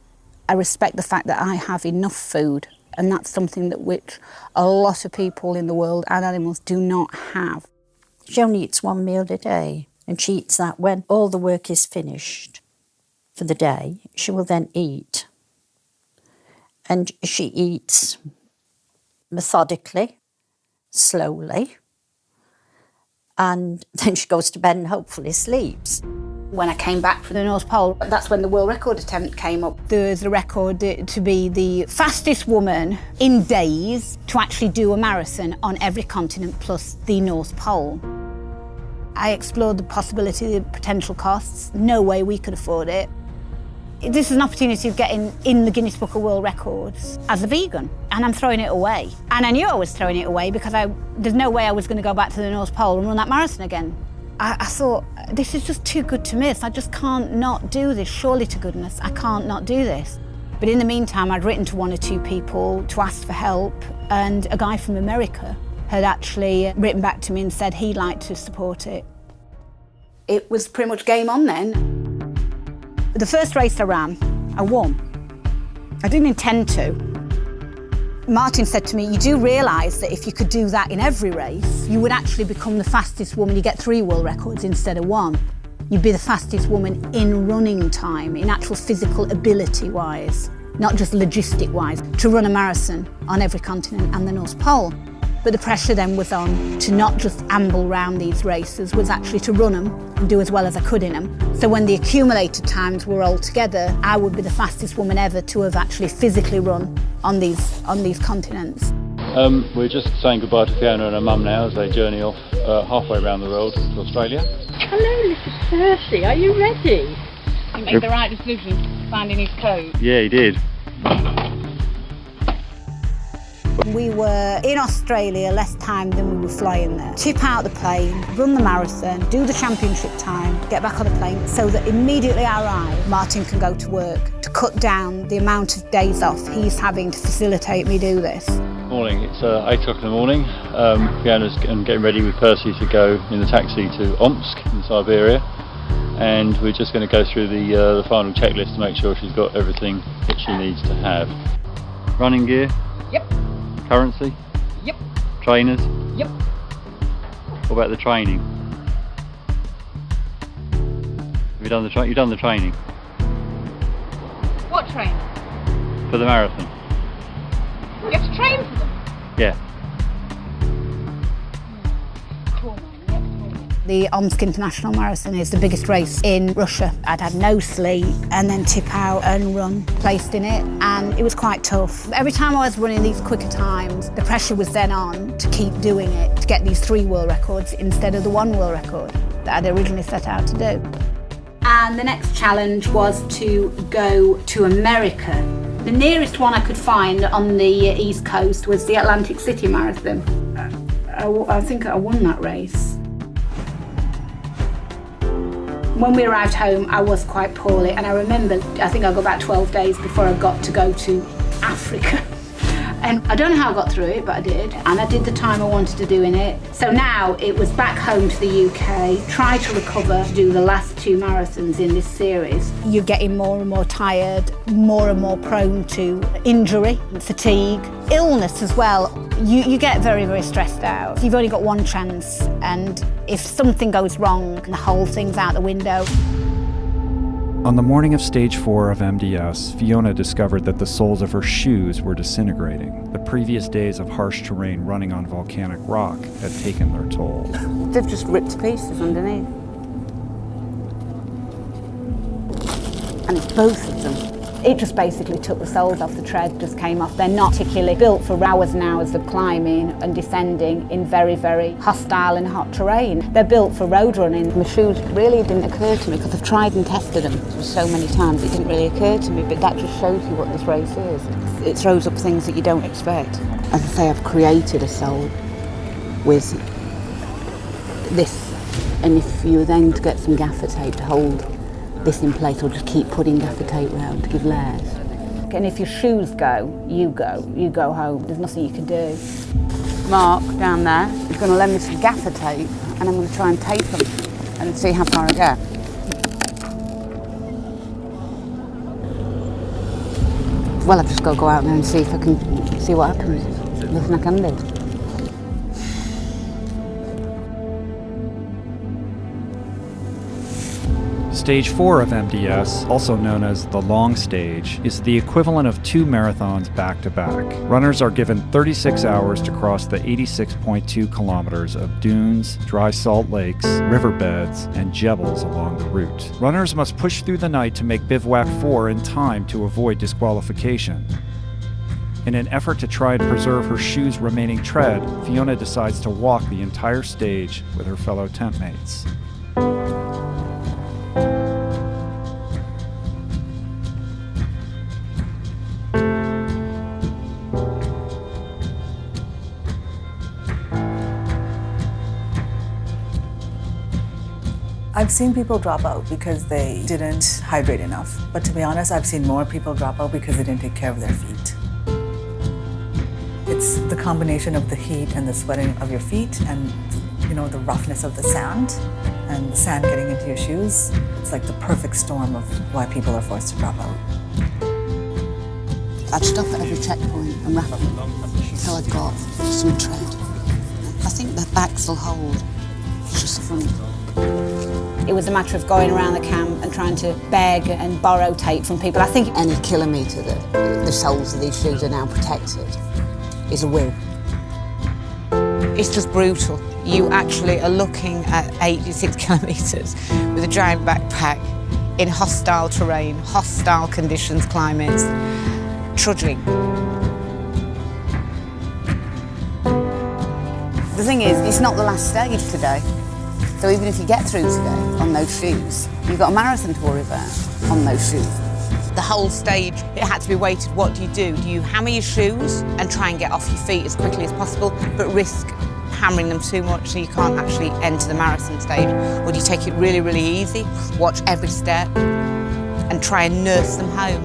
I respect the fact that I have enough food, and that's something that which a lot of people in the world and animals do not have. She only eats one meal a day, and she eats that when all the work is finished for the day. She will then eat. And she eats methodically, slowly, and then she goes to bed and hopefully sleeps. When I came back from the North Pole, that's when the world record attempt came up. There's a record to be the fastest woman in days to actually do a marathon on every continent plus the North Pole. I explored the possibility, the potential costs. No way we could afford it. This is an opportunity of getting in the Guinness Book of World Records as a vegan, and I'm throwing it away. And I knew I was throwing it away because there's no way I was going to go back to the North Pole and run that marathon again. I thought, this is just too good to miss. I just can't not do this. Surely to goodness, I can't not do this. But in the meantime, I'd written to 1 or 2 people to ask for help, and a guy from America had actually written back to me and said he'd like to support it. It was pretty much game on then. The first race I ran, I won. I didn't intend to. Martin said to me, you do realise that if you could do that in every race, you would actually become the fastest woman. You get 3 world records instead of 1. You'd be the fastest woman in running time, in actual physical ability-wise, not just logistic-wise, to run a marathon on every continent and the North Pole. But the pressure then was on to not just amble round these races, was actually to run them and do as well as I could in them. So when the accumulated times were all together, I would be the fastest woman ever to have actually physically run on these continents. We're just saying goodbye to Fiona and her mum now as they journey off halfway around the world to Australia. Hello, little Percy. Are you ready? He made the right decision, finding his coat. Yeah, he did. We were in Australia less time than we were flying there. Tip out the plane, run the marathon, do the championship time, get back on the plane, so that immediately I arrive, Martin can go to work to cut down the amount of days off he's having to facilitate me do this. Morning, it's 8 o'clock in the morning. Fiona's getting ready with Percy to go in the taxi to Omsk in Siberia, and we're just going to go through the final checklist to make sure she's got everything that she needs to have. Running gear? Yep. Currency? Yep. Trainers? Yep. What about the training? Have you done you've done the training? What training? For the marathon? You have to train for them? Yeah. The Omsk International Marathon is the biggest race in Russia. I'd had no sleep and then tip out and run, placed in it, and it was quite tough. Every time I was running these quicker times, the pressure was then on to keep doing it, to get these 3 world records instead of the 1 world record that I'd originally set out to do. And the next challenge was to go to America. The nearest one I could find on the East Coast was the Atlantic City Marathon. I think I won that race. When we arrived home, I was quite poorly, and I remember, I think I got about 12 days before I got to go to Africa. And I don't know how I got through it, but I did. And I did the time I wanted to do in it. So now it was back home to the UK, try to recover to do the last 2 marathons in this series. You're getting more and more tired, more and more prone to injury, fatigue, illness as well. You get very, very stressed out. You've only got one chance, and if something goes wrong, the whole thing's out the window. On the morning of stage 4 of MDS, Fiona discovered that the soles of her shoes were disintegrating. The previous days of harsh terrain running on volcanic rock had taken their toll. They've just ripped to pieces underneath. And it's both of them. It just basically took the soles off, the tread just came off. They're not particularly built for hours and hours of climbing and descending in very, very hostile and hot terrain. They're built for road running. My shoes really didn't occur to me because I've tried and tested them so many times it didn't really occur to me, but that just shows you what this race is. It throws up things that you don't expect. As I say, I've created a sole with this, and if you were then to get some gaffer tape to hold this in place, or just keep putting gaffer tape round to give layers. And if your shoes go, you go home. There's nothing you can do. Mark down there is going to lend me some gaffer tape, and I'm going to try and tape them and see how far I get. Well, I've just got to go out there and see if I can see what happens. Nothing I can do. Stage 4 of MDS, also known as the long stage, is the equivalent of 2 marathons back-to-back. Runners are given 36 hours to cross the 86.2 kilometers of dunes, dry salt lakes, riverbeds, and jebels along the route. Runners must push through the night to make Bivouac 4 in time to avoid disqualification. In an effort to try and preserve her shoes' remaining tread, Fiona decides to walk the entire stage with her fellow tent mates. I've seen people drop out because they didn't hydrate enough. But to be honest, I've seen more people drop out because they didn't take care of their feet. It's the combination of the heat and the sweating of your feet and, you know, the roughness of the sand and the sand getting into your shoes. It's like the perfect storm of why people are forced to drop out. I'd stop at every checkpoint and wrap until I'd got some tread. I think the backs will hold. It's just the front. It was a matter of going around the camp and trying to beg and borrow tape from people. I think any kilometre that the soles of these shoes are now protected is a win. It's just brutal. You actually are looking at 86 kilometres with a giant backpack in hostile terrain, hostile conditions, climates, trudging. the thing is, it's not the last stage today. So even if you get through today on those shoes, you've got a marathon to worry about on those shoes. The whole stage, it had to be weighted. What do? Do you hammer your shoes and try and get off your feet as quickly as possible, but risk hammering them too much so you can't actually enter the marathon stage? Or do you take it really, really easy, watch every step and try and nurse them home?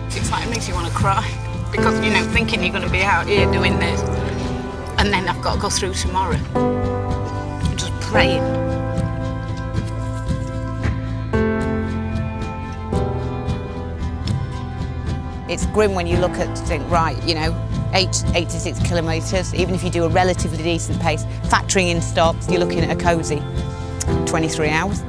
It's like, it makes you want to cry because, you know, thinking you're going to be out here doing this and then I've got to go through tomorrow. Just praying. It's grim when you look at to think, right, you know, 86 kilometres, even if you do a relatively decent pace, factoring in stops, you're looking at a cosy 23 hours.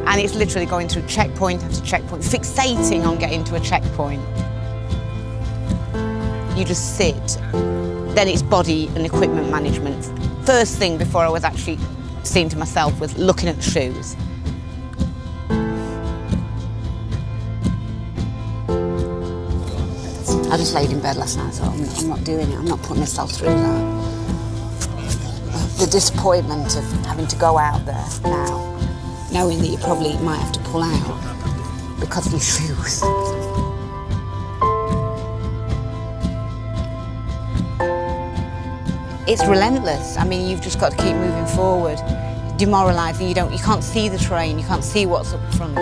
And it's literally going through checkpoint after checkpoint, fixating on getting to a checkpoint. You just sit. Then it's body and equipment management. First thing before I was actually seeing to myself was looking at the shoes. I just laid in bed last night and thought, I'm not doing it, I'm not putting myself through that. The disappointment of having to go out there now, knowing that you probably might have to pull out because of your shoes. It's relentless. I mean, you've just got to keep moving forward. Demoralising, you can't see the terrain, you can't see what's up front.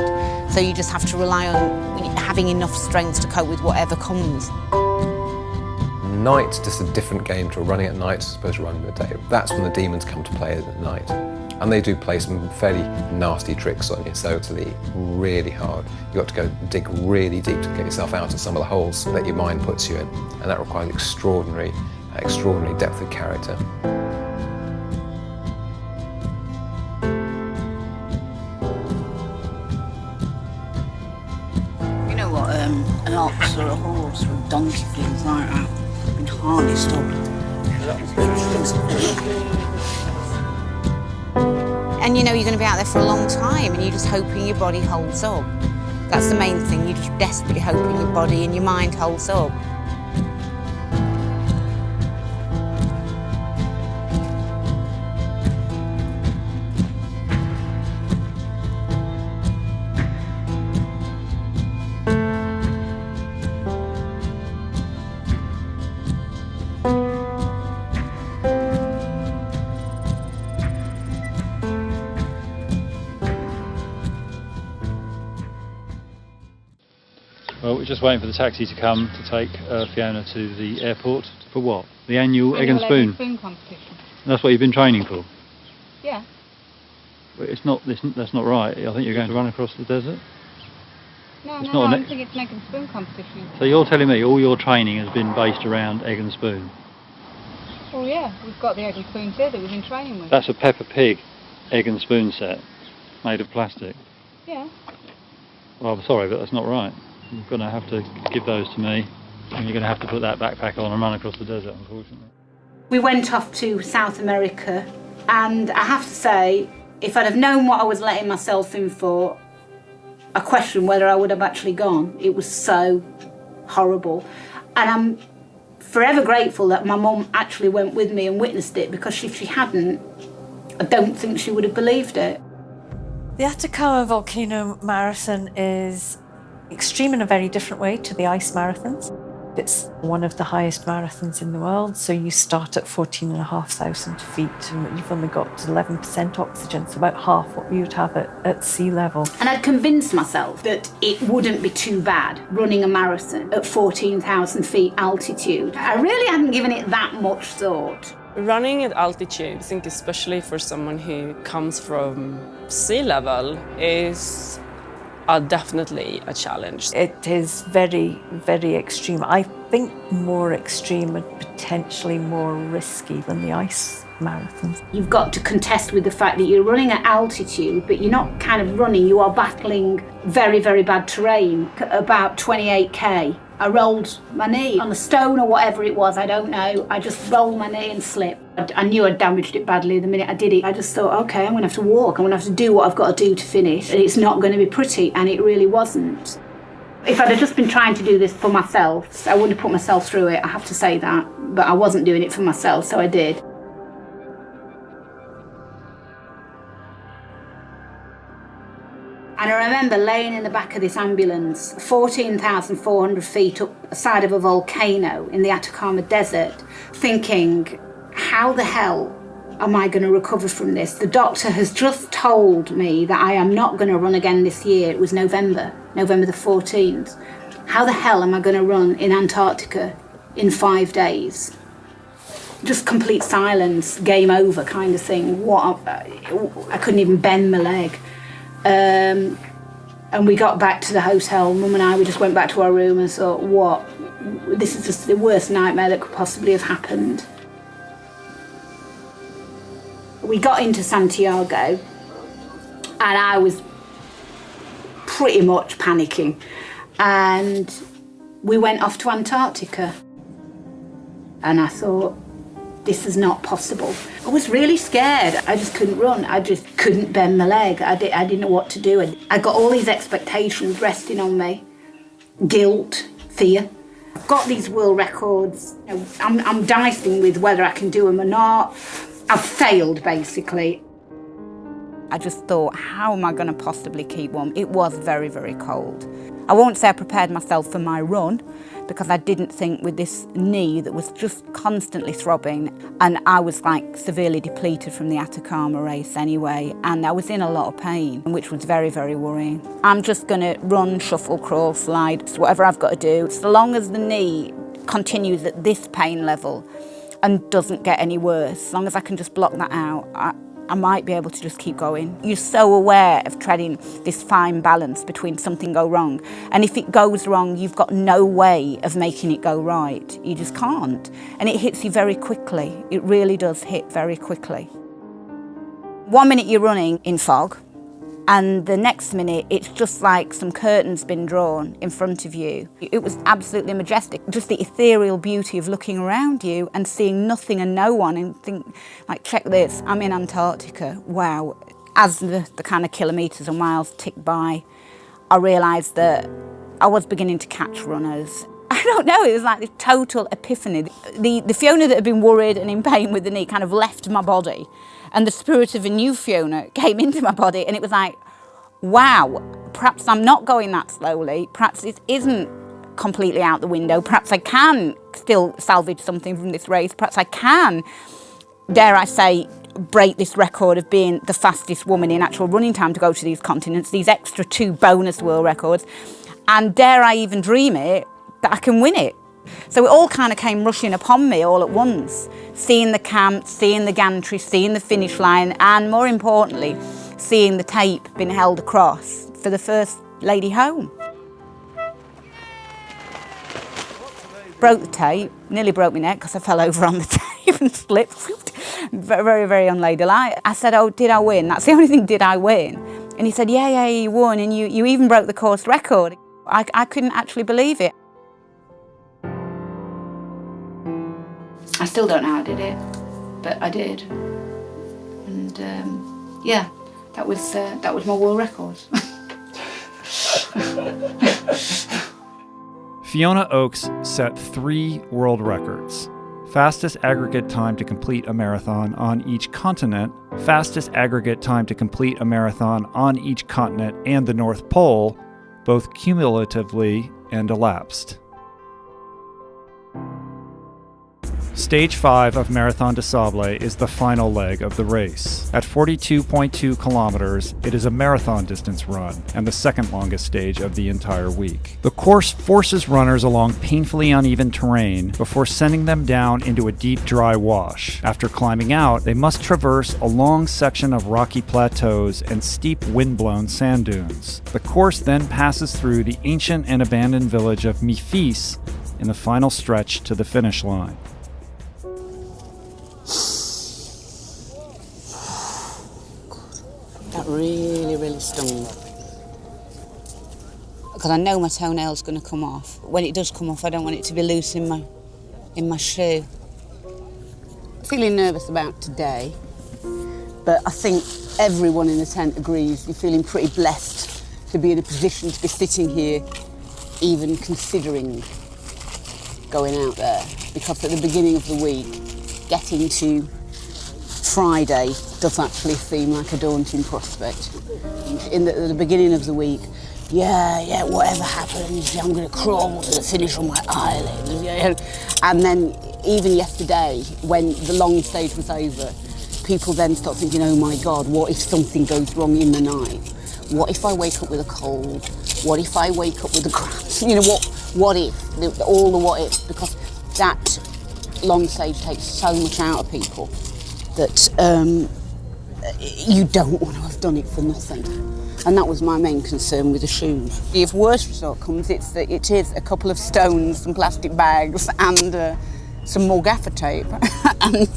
So you just have to rely on having enough strength to cope with whatever comes. Night's just a different game to running at night as opposed to running in the day. That's when the demons come to play at night. And they do play some fairly nasty tricks on you, so it's really hard. You've got to go dig really deep to get yourself out of some of the holes that your mind puts you in, and that requires extraordinary depth of character. You know what, an ox or a horse or a donkey, things like that, been harnessed up. And you know you're going to be out there for a long time and you're just hoping your body holds up. That's the main thing, you're just desperately hoping your body and your mind holds up. Well, we're just waiting for the taxi to come to take Fiona to the airport. For what? The annual Egg and Spoon? Competition. That's what you've been training for? Yeah. But it's not, that's not right. I think you're going to run across the desert. No, It's no, not I an think it's an egg and spoon competition. So you're telling me all your training has been based around Egg and Spoon? Oh yeah, we've got the egg and spoons here that we've been training with. That's a Peppa Pig Egg and Spoon set made of plastic. Yeah. Well, I'm sorry, but that's not right. You're going to have to give those to me, and you're going to have to put that backpack on and run across the desert, unfortunately. We went off to South America, and I have to say, if I'd have known what I was letting myself in for, I question whether I would have actually gone. It was so horrible. And I'm forever grateful that my mum actually went with me and witnessed it, because if she hadn't, I don't think she would have believed it. The Atacama Volcano Marathon is extreme in a very different way to the ice marathons. It's one of the highest marathons in the world, so you start at 14,500 feet and you've only got 11% oxygen, so about half what you would have at sea level. And I'd convinced myself that it wouldn't be too bad running a marathon at 14,000 feet altitude. I really hadn't given it that much thought. Running at altitude, I think especially for someone who comes from sea level, is definitely a challenge. It is very, very extreme. I think more extreme and potentially more risky than the ice marathons. You've got to contest with the fact that you're running at altitude, but you're not kind of running, you are battling very, very bad terrain. About 28k, I rolled my knee on a stone or whatever it was, I don't know. I just rolled my knee and slipped. I knew I'd damaged it badly the minute I did it. I just thought, okay, I'm gonna have to walk, I'm gonna have to do what I've got to do to finish, and it's not gonna be pretty, and it really wasn't. If I'd have just been trying to do this for myself, I wouldn't have put myself through it, I have to say that, but I wasn't doing it for myself, so I did. And I remember laying in the back of this ambulance, 14,400 feet up the side of a volcano in the Atacama Desert, thinking, how the hell am I going to recover from this? The doctor has just told me that I am not going to run again this year. It was November the 14th. How the hell am I going to run in Antarctica in 5 days? Just complete silence, game over kind of thing. I couldn't even bend my leg. And we got back to the hotel, Mum and I, we just went back to our room and thought, what? This is just the worst nightmare that could possibly have happened. We got into Santiago and I was pretty much panicking, and we went off to Antarctica, and I thought, this is not possible. I was really scared. I just couldn't run. I just couldn't bend my leg. I didn't know what to do. I got all these expectations resting on me. Guilt, fear. I've got these world records. You know, I'm dicing with whether I can do them or not. I've failed, basically. I just thought, how am I going to possibly keep warm? It was very, very cold. I won't say I prepared myself for my run, because I didn't think, with this knee that was just constantly throbbing, and I was like severely depleted from the Atacama race anyway, and I was in a lot of pain, which was very, very worrying. I'm just going to run, shuffle, crawl, slide, whatever I've got to do. So long as the knee continues at this pain level and doesn't get any worse, as long as I can just block that out, I might be able to just keep going. You're so aware of treading this fine balance between something go wrong, and if it goes wrong, you've got no way of making it go right. You just can't. And it hits you very quickly. It really does hit very quickly. 1 minute you're running in fog, and the next minute it's just like some curtains been drawn in front of you. It was absolutely majestic, just the ethereal beauty of looking around you and seeing nothing and no one and think, like, check this, I'm in Antarctica, wow. As the kind of kilometres or miles ticked by, I realised that I was beginning to catch runners. I don't know, it was like this total epiphany. The Fiona that had been worried and in pain with the knee kind of left my body, and the spirit of a new Fiona came into my body, and it was like, wow, perhaps I'm not going that slowly, perhaps this isn't completely out the window, perhaps I can still salvage something from this race, perhaps I can, dare I say, break this record of being the fastest woman in actual running time to go to these continents, these extra 2 bonus world records, and dare I even dream it, that I can win it. So it all kind of came rushing upon me all at once, seeing the camp, seeing the gantry, seeing the finish line, and more importantly, seeing the tape being held across for the first lady home. Broke the tape, nearly broke my neck because I fell over on the tape and slipped. Very, very unladylike. I said, oh, did I win? That's the only thing, did I win? And he said, yeah, you won, and you even broke the course record. I couldn't actually believe it. I still don't know how I did it, but I did. And yeah, that was my world record. Fiona Oakes set 3 world records. Fastest aggregate time to complete a marathon on each continent, fastest aggregate time to complete a marathon on each continent and the North Pole, both cumulatively and elapsed. Stage 5 of Marathon des Sables is the final leg of the race. At 42.2 kilometers, it is a marathon distance run and the second longest stage of the entire week. The course forces runners along painfully uneven terrain before sending them down into a deep, dry wash. After climbing out, they must traverse a long section of rocky plateaus and steep, wind-blown sand dunes. The course then passes through the ancient and abandoned village of Memphis in the final stretch to the finish line. That really, really stung. Because I know my toenail's going to come off. When it does come off, I don't want it to be loose in my shoe. Feeling nervous about today, but I think everyone in the tent agrees you're feeling pretty blessed to be in a position to be sitting here, even considering going out there. Because at the beginning of the week, getting to Friday does actually seem like a daunting prospect. At the beginning of the week, yeah, whatever happens, I'm going to crawl to the finish on my island. Yeah. And then even yesterday, when the long stage was over, people then start thinking, oh my God, what if something goes wrong in the night? What if I wake up with a cold? What if I wake up with a cramp? You know, what if? All the what ifs, because that long stage takes so much out of people that you don't want to have done it for nothing. And that was my main concern with the shoes. If worst result comes, it is a couple of stones, some plastic bags, and some more gaffer tape, and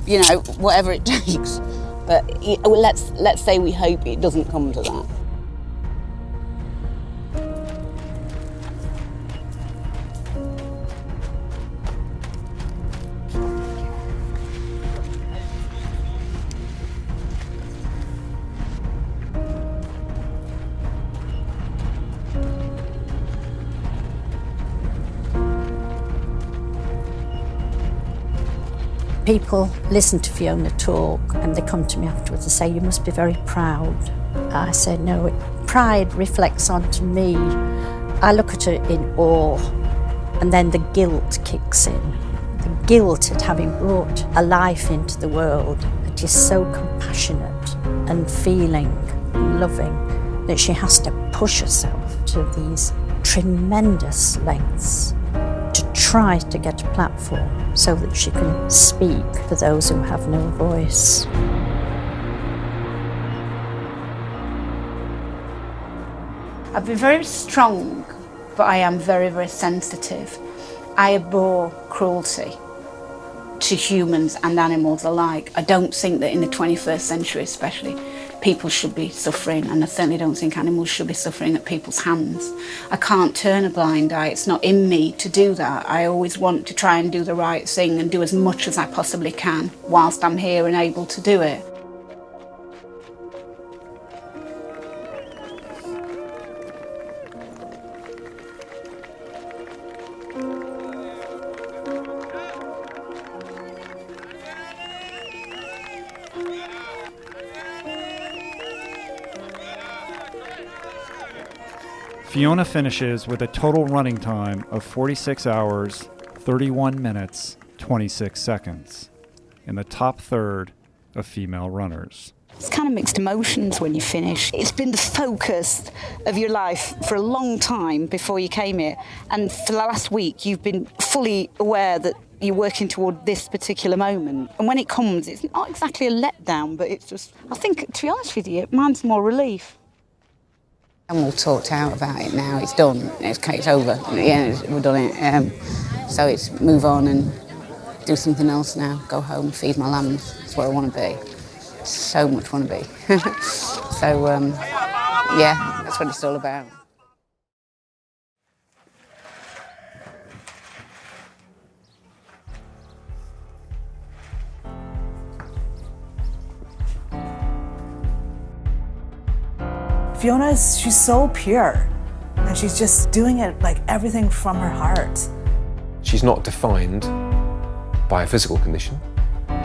you know, whatever it takes. But let's say we hope it doesn't come to that. People listen to Fiona talk and they come to me afterwards and say, you must be very proud. I say, no, pride reflects onto me. I look at her in awe, and then the guilt kicks in. The guilt at having brought a life into the world that is so compassionate and feeling and loving that she has to push herself to these tremendous lengths to try to get a platform so that she can speak for those who have no voice. I've been very strong, but I am very, very sensitive. I abhor cruelty to humans and animals alike. I don't think that in the 21st century especially, people should be suffering, and I certainly don't think animals should be suffering at people's hands. I can't turn a blind eye. It's not in me to do that. I always want to try and do the right thing and do as much as I possibly can whilst I'm here and able to do it. Fiona finishes with a total running time of 46 hours, 31 minutes, 26 seconds, in the top third of female runners. It's kind of mixed emotions when you finish. It's been the focus of your life for a long time before you came here, and for the last week you've been fully aware that you're working toward this particular moment. And when it comes, it's not exactly a letdown, but it's just, I think, to be honest with you, mine's more relief. I'm all talked out about it now. It's done. It's over. Yeah, we've done it. So it's move on and do something else now. Go home, feed my lambs. That's what I want to be. So much want to be. So, yeah, that's what it's all about. Fiona she's so pure, and she's just doing it like everything from her heart. She's not defined by a physical condition.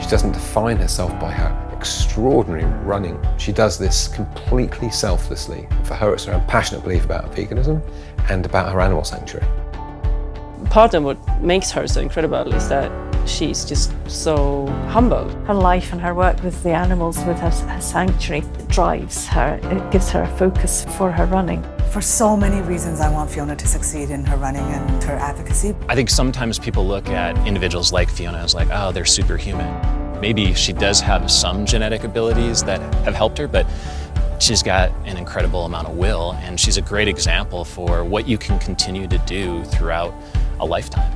She doesn't define herself by her extraordinary running. She does this completely selflessly. For her, it's her passionate belief about veganism and about her animal sanctuary. Part of what makes her so incredible is that she's just so humble. Her life and her work with the animals, with her sanctuary, drives her. It gives her a focus for her running. For so many reasons, I want Fiona to succeed in her running and her advocacy. I think sometimes people look at individuals like Fiona as like, oh, they're superhuman. Maybe she does have some genetic abilities that have helped her, but she's got an incredible amount of will, and she's a great example for what you can continue to do throughout a lifetime.